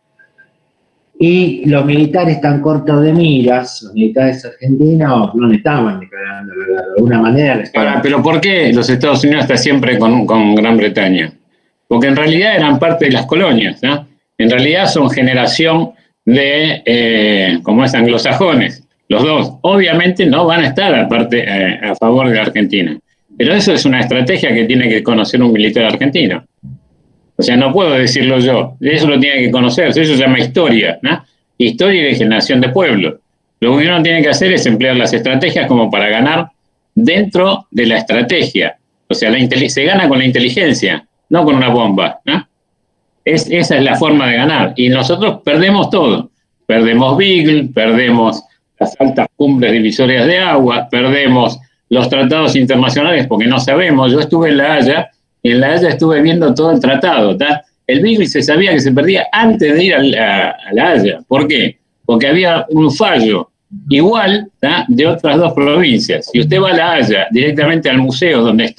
Y los militares están cortos de miras, los militares argentinos no le estaban declarando la guerra, de alguna manera les estaban... Pero ¿por qué los Estados Unidos están siempre con Gran Bretaña? Porque en realidad eran parte de las colonias, ¿no? En realidad son generación de, como es, anglosajones, los dos. Obviamente no van a estar a favor de la Argentina. Pero eso es una estrategia que tiene que conocer un militar argentino. O sea, no puedo decirlo yo. Eso lo tiene que conocer. Eso se llama historia, ¿no? Historia y generación de pueblos. Lo que uno tiene que hacer es emplear las estrategias como para ganar dentro de la estrategia. O sea, se gana con la inteligencia, no con una bomba, ¿no? Esa es la forma de ganar. Y nosotros perdemos todo. Perdemos Beagle, perdemos las altas cumbres divisorias de agua, perdemos los tratados internacionales porque no sabemos. Yo estuve en La Haya, y en La Haya estuve viendo todo el tratado, ¿tá? El Beagle se sabía que se perdía antes de ir a La Haya. ¿Por qué? Porque había un fallo igual, ¿tá? De otras dos provincias. Si usted va a La Haya directamente al museo donde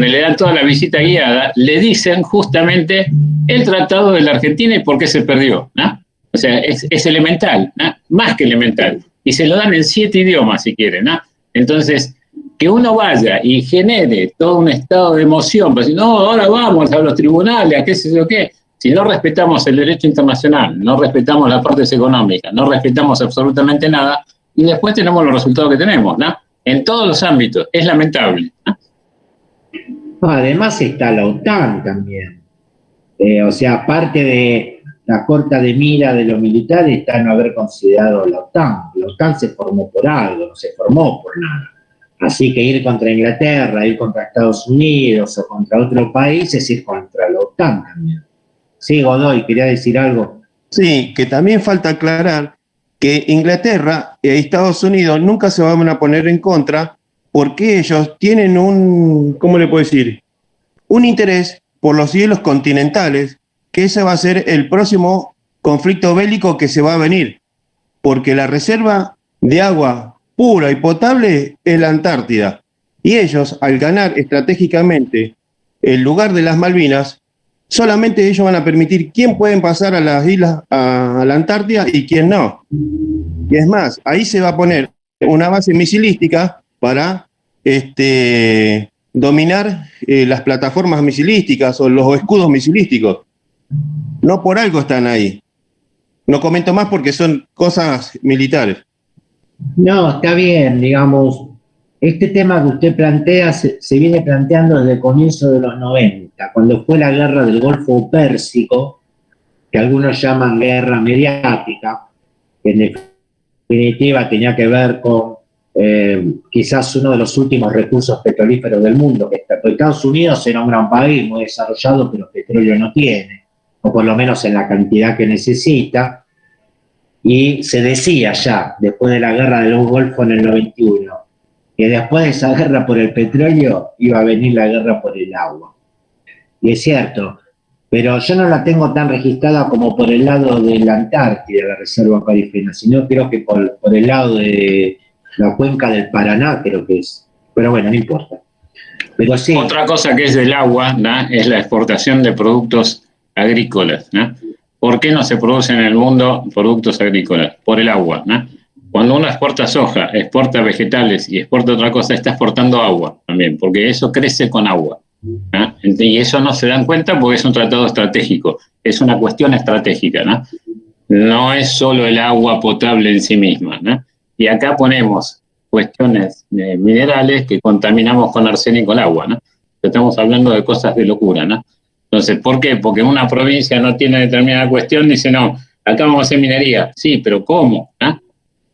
le dan toda la visita guiada, le dicen justamente el tratado de la Argentina y por qué se perdió, ¿no? O sea, es elemental, ¿no? Más que elemental. Y se lo dan en 7 idiomas, si quieren, ¿no? Entonces, que uno vaya y genere todo un estado de emoción, pues no, ahora vamos a los tribunales, a qué sé yo qué. Si no respetamos el derecho internacional, no respetamos las partes económicas, no respetamos absolutamente nada, y después tenemos los resultados que tenemos, ¿no? En todos los ámbitos. Es lamentable, ¿no? Además está la OTAN también. O sea, aparte de la corta de mira de los militares está no haber considerado la OTAN. La OTAN se formó por algo, no se formó por nada. Así que ir contra Inglaterra, ir contra Estados Unidos o contra otro país es ir contra la OTAN también. Sí, Godoy, ¿quería decir algo? Sí, que también falta aclarar que Inglaterra y Estados Unidos nunca se van a poner en contra porque ellos tienen ¿cómo le puedo decir? Un interés por los cielos continentales, que ese va a ser el próximo conflicto bélico que se va a venir, porque la reserva de agua pura y potable es la Antártida. Y ellos, al ganar estratégicamente el lugar de las Malvinas, solamente ellos van a permitir quién pueden pasar a las islas, a la Antártida y quién no. Y es más, ahí se va a poner una base misilística para dominar las plataformas misilísticas o los escudos misilísticos. No por algo están ahí. No comento más porque son cosas militares. No, está bien, digamos, este tema que usted plantea se viene planteando desde el comienzo de los 90, cuando fue la guerra del Golfo Pérsico, que algunos llaman guerra mediática, que en definitiva tenía que ver con quizás uno de los últimos recursos petrolíferos del mundo, que Estados Unidos era un gran país muy desarrollado, pero petróleo no tiene, o por lo menos en la cantidad que necesita. Y se decía ya, después de la guerra del Golfo en el 91, que después de esa guerra por el petróleo iba a venir la guerra por el agua. Y es cierto, pero yo no la tengo tan registrada como por el lado de la Antártida, la reserva parífera, sino creo que por el lado de la cuenca del Paraná creo que es, pero bueno, no importa. Pero sí. Otra cosa que es del agua, ¿no?, es la exportación de productos agrícolas, ¿no? ¿Por qué no se producen en el mundo productos agrícolas? Por el agua, ¿no? Cuando uno exporta soja, exporta vegetales y exporta otra cosa, está exportando agua también, porque eso crece con agua, ¿no? Y eso no se dan cuenta porque es un tratado estratégico, es una cuestión estratégica, ¿no? No es solo el agua potable en sí misma, ¿no? Y acá ponemos cuestiones minerales que contaminamos con arsénico el agua, ¿no? Estamos hablando de cosas de locura, ¿no? Entonces, ¿por qué? Porque una provincia no tiene determinada cuestión, dice, no, acá vamos a hacer minería. Sí, pero ¿cómo? ¿Ah?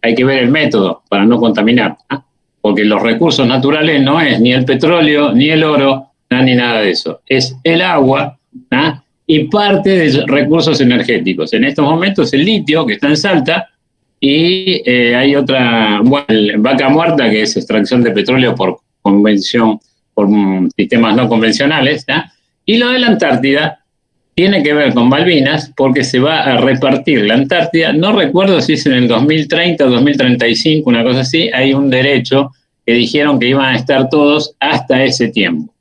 Hay que ver el método para no contaminar, ¿ah? Porque los recursos naturales no es ni el petróleo, ni el oro, ni nada de eso. Es el agua, ¿ah?, y parte de recursos energéticos. En estos momentos el litio, que está en Salta, y hay otra, bueno, Vaca Muerta, que es extracción de petróleo por convención, por sistemas no convencionales, ¿ah? Y lo de la Antártida tiene que ver con Malvinas, porque se va a repartir la Antártida, no recuerdo si es en el 2030 o 2035, una cosa así, hay un derecho que dijeron que iban a estar todos hasta ese tiempo.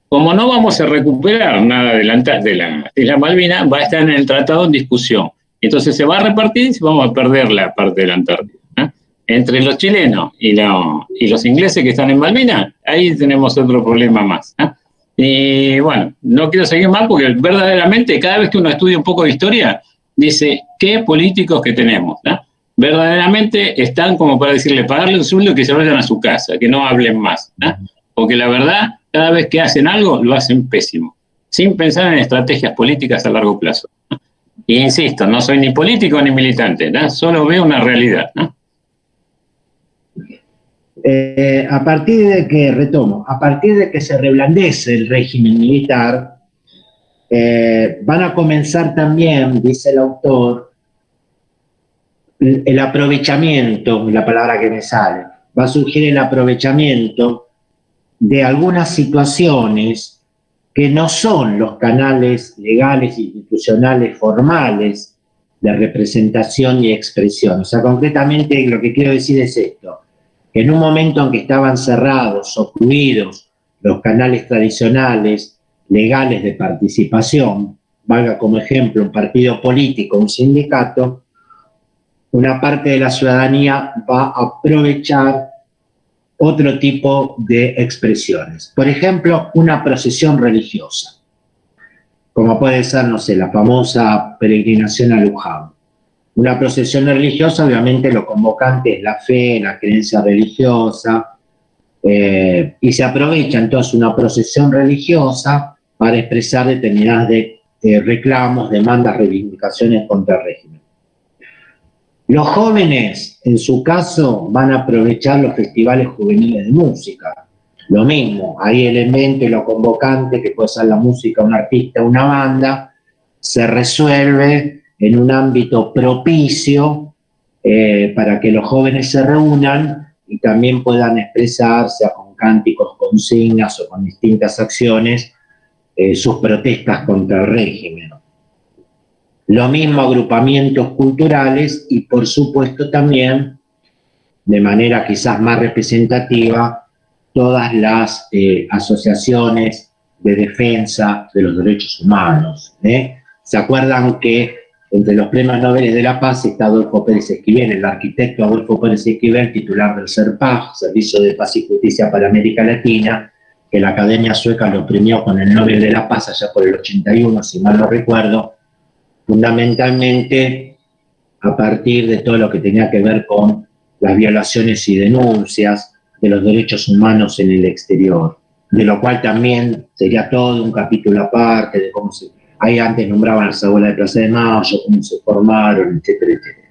Como no vamos a recuperar nada de la isla Malvinas, va a estar en el tratado en discusión. Entonces se va a repartir y vamos a perder la parte de la Antártida, ¿eh? Entre los chilenos y los ingleses que están en Malvinas, ahí tenemos otro problema más, ¿eh? Y bueno, no quiero seguir más porque verdaderamente cada vez que uno estudia un poco de historia, dice, ¿qué políticos que tenemos? ¿No? Verdaderamente están como para decirle, pagarle un sueldo y que se vayan a su casa, que no hablen más, ¿no? Porque la verdad, cada vez que hacen algo, lo hacen pésimo, sin pensar en estrategias políticas a largo plazo, ¿no? Y insisto, no soy ni político ni militante, ¿no? Solo veo una realidad, ¿no? A partir de que se reblandece el régimen militar, van a comenzar también, dice el autor, el aprovechamiento, la palabra que me sale, va a surgir el aprovechamiento de algunas situaciones que no son los canales legales, institucionales, formales de representación y expresión. O sea, concretamente lo que quiero decir es esto, que en un momento en que estaban cerrados, obstruidos los canales tradicionales, legales de participación, valga como ejemplo un partido político, un sindicato, una parte de la ciudadanía va a aprovechar otro tipo de expresiones. Por ejemplo, una procesión religiosa, como puede ser, no sé, la famosa peregrinación a Luján. Una procesión religiosa, obviamente lo convocante es la fe, la creencia religiosa, y se aprovecha entonces una procesión religiosa para expresar determinadas reclamos, demandas, reivindicaciones contra el régimen. Los jóvenes, en su caso, van a aprovechar los festivales juveniles de música. Lo mismo, hay elementos, lo convocante, que puede ser la música, un artista, una banda, se resuelve en un ámbito propicio para que los jóvenes se reúnan y también puedan expresarse con cánticos, consignas o con distintas acciones sus protestas contra el régimen. Lo mismo agrupamientos culturales y por supuesto también, de manera quizás más representativa, todas las asociaciones de defensa de los derechos humanos. ¿Se acuerdan que entre los premios Nobel de la Paz está Adolfo Pérez Esquivel, el arquitecto Adolfo Pérez Esquivel, titular del CERPAJ, Servicio de Paz y Justicia para América Latina, que la Academia Sueca lo premió con el Nobel de la Paz allá por el 81, si mal no recuerdo, fundamentalmente a partir de todo lo que tenía que ver con las violaciones y denuncias de los derechos humanos en el exterior, de lo cual también sería todo un capítulo aparte de cómo se... Ahí antes nombraban las abuelas de Plaza de Mayo, cómo se formaron, etcétera, etcétera.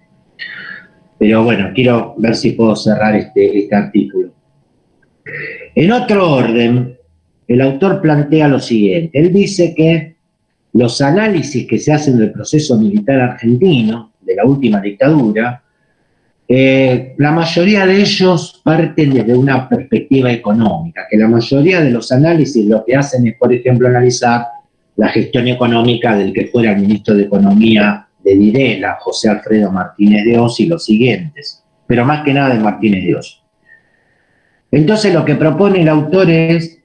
Pero bueno, quiero ver si puedo cerrar este artículo. En otro orden, el autor plantea lo siguiente. Él dice que los análisis que se hacen del proceso militar argentino, de la última dictadura, la mayoría de ellos parten desde una perspectiva económica, que la mayoría de los análisis lo que hacen es, por ejemplo, analizar la gestión económica del que fuera el ministro de Economía de Videla, José Alfredo Martínez de Oz y los siguientes, pero más que nada de Martínez de Oz. Entonces lo que propone el autor es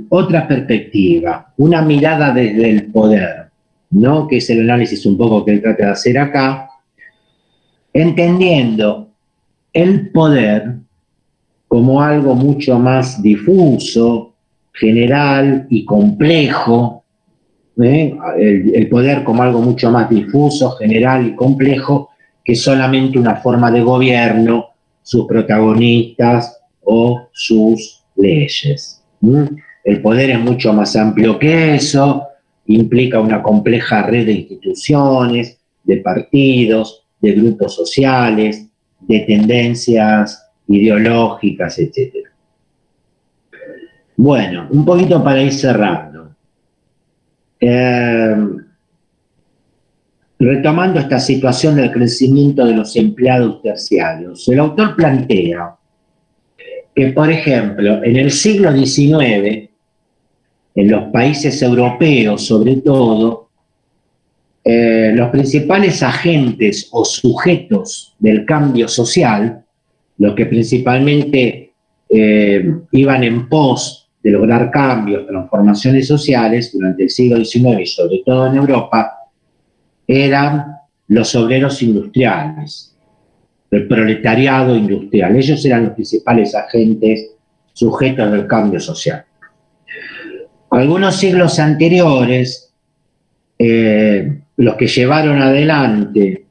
otra perspectiva, una mirada desde el poder, ¿no? Que es el análisis un poco que él trata de hacer acá, entendiendo el poder como algo mucho más difuso, general y complejo, el poder como algo mucho más difuso, general y complejo, que solamente una forma de gobierno, sus protagonistas o sus leyes. El poder es mucho más amplio que eso, implica una compleja red de instituciones, de partidos, de grupos sociales, de tendencias ideológicas, etc. Bueno, un poquito para ir cerrando. Retomando esta situación del crecimiento de los empleados terciarios, el autor plantea que, por ejemplo, en el siglo XIX, en los países europeos sobre todo, los principales agentes o sujetos del cambio social, los que principalmente iban en pos de lograr cambios, transformaciones sociales durante el siglo XIX y sobre todo en Europa, eran los obreros industriales, el proletariado industrial. Ellos eran los principales agentes sujetos del cambio social. Algunos siglos anteriores, los que llevaron adelante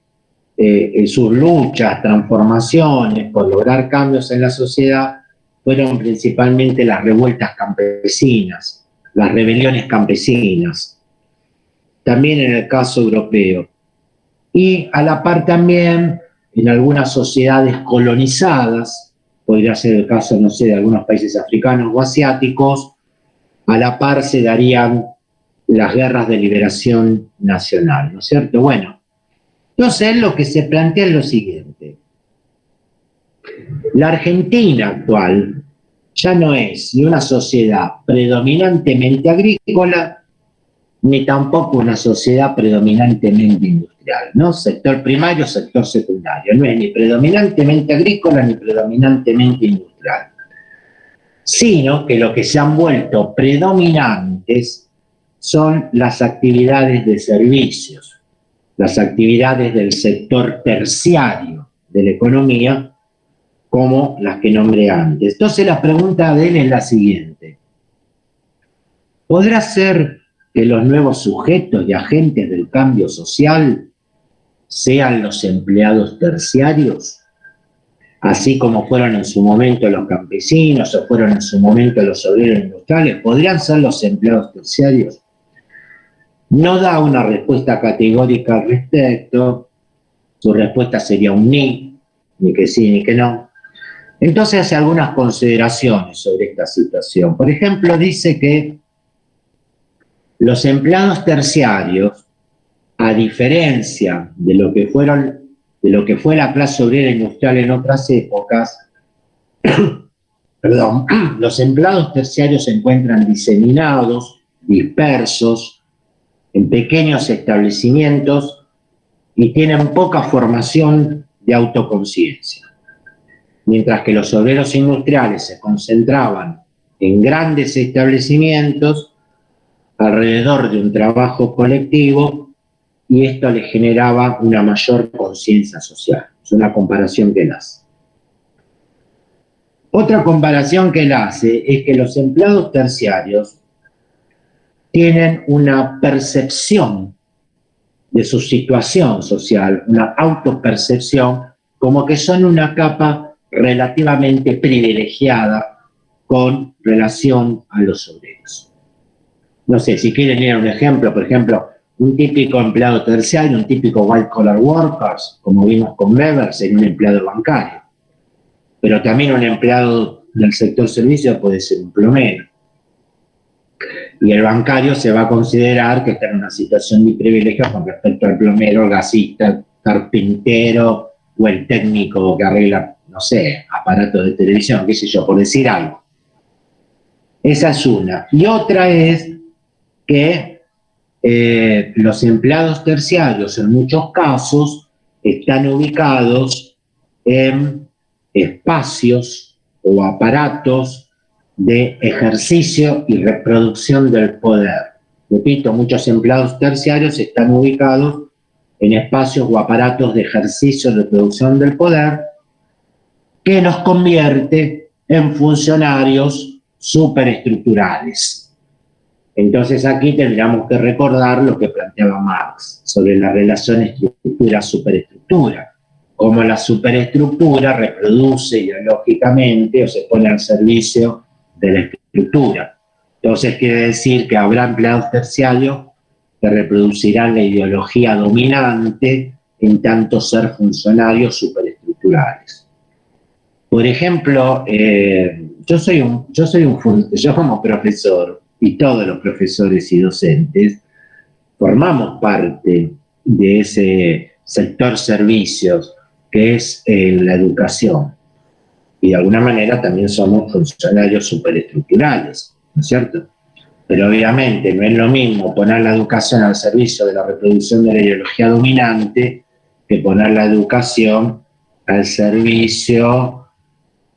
sus luchas, transformaciones por lograr cambios en la sociedad, fueron principalmente las revueltas campesinas, las rebeliones campesinas, también en el caso europeo. Y a la par también en algunas sociedades colonizadas, podría ser el caso, no sé, de algunos países africanos o asiáticos, a la par se darían las guerras de liberación nacional, ¿no es cierto? Bueno, entonces lo que se plantea es lo siguiente. La Argentina actual ya no es ni una sociedad predominantemente agrícola, ni tampoco una sociedad predominantemente industrial, ¿no? Sector primario, sector secundario. No es ni predominantemente agrícola ni predominantemente industrial. Sino que lo que se han vuelto predominantes son las actividades de servicios, las actividades del sector terciario de la economía, como las que nombré antes. Entonces la pregunta de él es la siguiente. ¿Podrá ser que los nuevos sujetos y agentes del cambio social sean los empleados terciarios? Así como fueron en su momento los campesinos o fueron en su momento los obreros industriales, ¿podrían ser los empleados terciarios? No da una respuesta categórica al respecto. Su respuesta sería un ni que sí ni que no. Entonces hace algunas consideraciones sobre esta situación. Por ejemplo, dice que los empleados terciarios, a diferencia de lo que fue la clase obrera industrial en otras épocas, los empleados terciarios se encuentran diseminados, dispersos, en pequeños establecimientos y tienen poca formación de autoconciencia. Mientras que los obreros industriales se concentraban en grandes establecimientos alrededor de un trabajo colectivo y esto les generaba una mayor conciencia social. Es una comparación que él hace. Otra comparación que él hace es que los empleados terciarios tienen una percepción de su situación social, una autopercepción, como que son una capa relativamente privilegiada con relación a los obreros. No sé, si quieren ir a un ejemplo, por ejemplo, un típico empleado terciario, un típico white collar workers, como vimos con Weber, sería un empleado bancario. Pero también un empleado del sector servicio puede ser un plomero. Y el bancario se va a considerar que está en una situación de privilegio con respecto al plomero, el gasista, el carpintero o el técnico que arregla, no sé, aparatos de televisión, qué sé yo, por decir algo. Esa es una. Y otra es que los empleados terciarios en muchos casos están ubicados en espacios o aparatos de ejercicio y reproducción del poder. Repito, muchos empleados terciarios están ubicados en espacios o aparatos de ejercicio y reproducción del poder que nos convierte en funcionarios superestructurales. Entonces aquí tendríamos que recordar lo que planteaba Marx sobre la relación estructura-superestructura, cómo la superestructura reproduce ideológicamente o se pone al servicio de la estructura. Entonces quiere decir que habrá empleados terciarios que reproducirán la ideología dominante en tanto ser funcionarios superestructurales. Por ejemplo, yo como profesor, y todos los profesores y docentes, formamos parte de ese sector servicios que es la educación. Y de alguna manera también somos funcionarios superestructurales, ¿no es cierto? Pero obviamente no es lo mismo poner la educación al servicio de la reproducción de la ideología dominante que poner la educación al servicio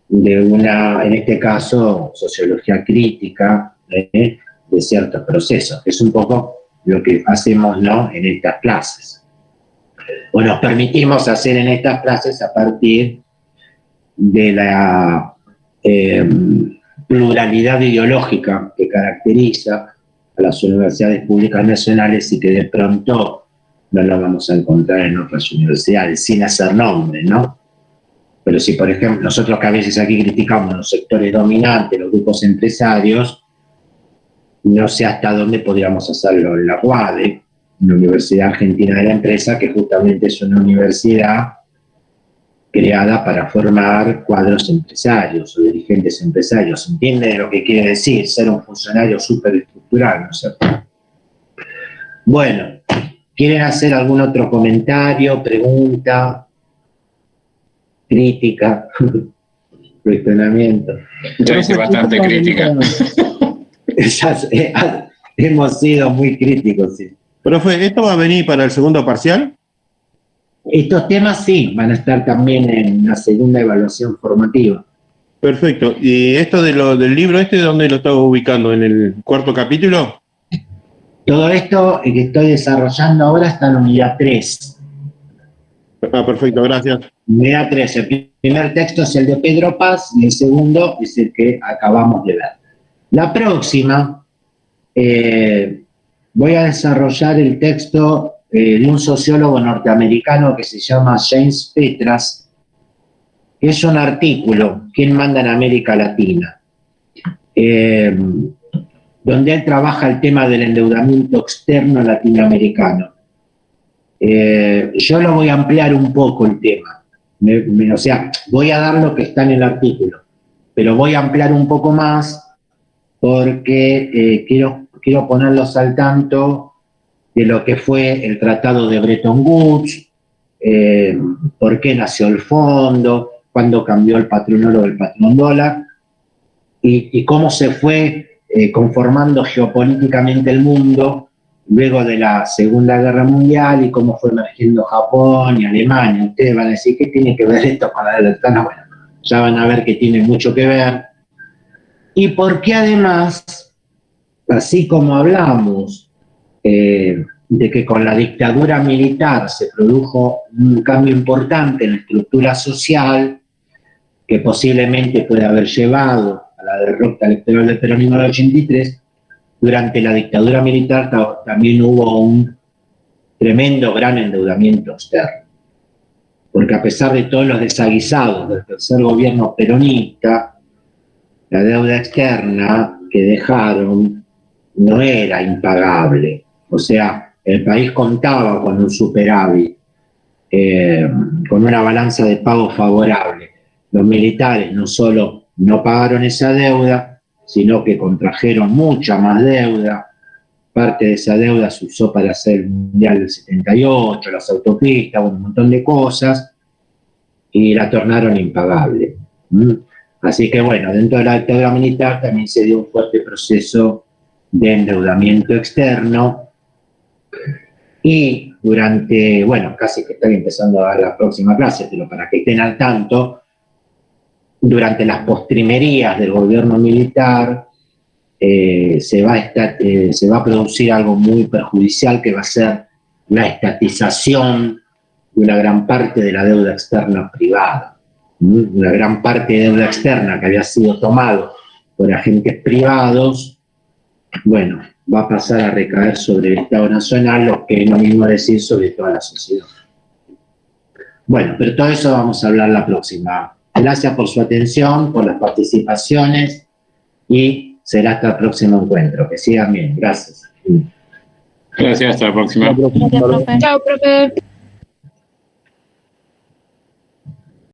de una, en este caso, sociología crítica de ciertos procesos, que es un poco lo que hacemos, ¿no?, en estas clases. O nos permitimos hacer en estas clases a partir de la pluralidad ideológica que caracteriza a las universidades públicas nacionales y que de pronto no lo vamos a encontrar en otras universidades, sin hacer nombre, ¿no? Pero si, por ejemplo, nosotros que a veces aquí criticamos los sectores dominantes, los grupos empresarios, no sé hasta dónde podríamos hacerlo en la UADE, una Universidad Argentina de la Empresa, que justamente es una universidad creada para formar cuadros empresarios o dirigentes empresarios. ¿Entiende lo que quiere decir ser un funcionario superestructural, no es cierto? Bueno, ¿quieren hacer algún otro comentario, pregunta, crítica, cuestionamiento? Ya hice bastante crítica. Hemos sido muy críticos, sí. Profe, ¿esto va a venir para el segundo parcial? Estos temas sí, van a estar también en la segunda evaluación formativa. Perfecto. ¿Y esto del libro dónde lo estaba ubicando? ¿En el cuarto capítulo? Todo esto que estoy desarrollando ahora está en unidad 3. Ah, perfecto, gracias. Unidad 3. El primer texto es el de Pedro Paz y el segundo es el que acabamos de ver. La próxima, voy a desarrollar el texto de un sociólogo norteamericano que se llama James Petras, que es un artículo, ¿Quién manda en América Latina?, donde él trabaja el tema del endeudamiento externo latinoamericano. Yo lo voy a ampliar un poco el tema, o sea, voy a dar lo que está en el artículo, pero voy a ampliar un poco más porque quiero ponerlos al tanto de lo que fue el Tratado de Bretton Woods, por qué nació el fondo, cuándo cambió el patrón oro del patrón dólar, y cómo se fue conformando geopolíticamente el mundo luego de la Segunda Guerra Mundial y cómo fue emergiendo Japón y Alemania. Ustedes van a decir, ¿qué tiene que ver esto con la libertad? Bueno, ya van a ver que tiene mucho que ver. Y porque además, así como hablamos de que con la dictadura militar se produjo un cambio importante en la estructura social que posiblemente puede haber llevado a la derrota electoral del peronismo del 83, durante la dictadura militar también hubo un tremendo gran endeudamiento externo. Porque a pesar de todos los desaguisados del tercer gobierno peronista, la deuda externa que dejaron no era impagable. O sea, el país contaba con un superávit, con una balanza de pago favorable. Los militares no solo no pagaron esa deuda, sino que contrajeron mucha más deuda. Parte de esa deuda se usó para hacer el Mundial del 78, las autopistas, un montón de cosas, y la tornaron impagable. Así que bueno, dentro de la dictadura militar también se dio un fuerte proceso de endeudamiento externo, y durante, bueno, casi que estoy empezando a dar la próxima clase, pero para que estén al tanto, durante las postrimerías del gobierno militar se va a producir algo muy perjudicial, que va a ser la estatización de una gran parte de la deuda externa privada. Una gran parte de deuda externa que había sido tomado por agentes privados, bueno, va a pasar a recaer sobre el Estado Nacional, lo que es lo mismo decir sobre toda la sociedad. Bueno, pero todo eso vamos a hablar la próxima. Gracias por su atención, por las participaciones y será hasta el próximo encuentro. Que sigan bien. Gracias. Gracias, hasta la próxima. Chao, profe.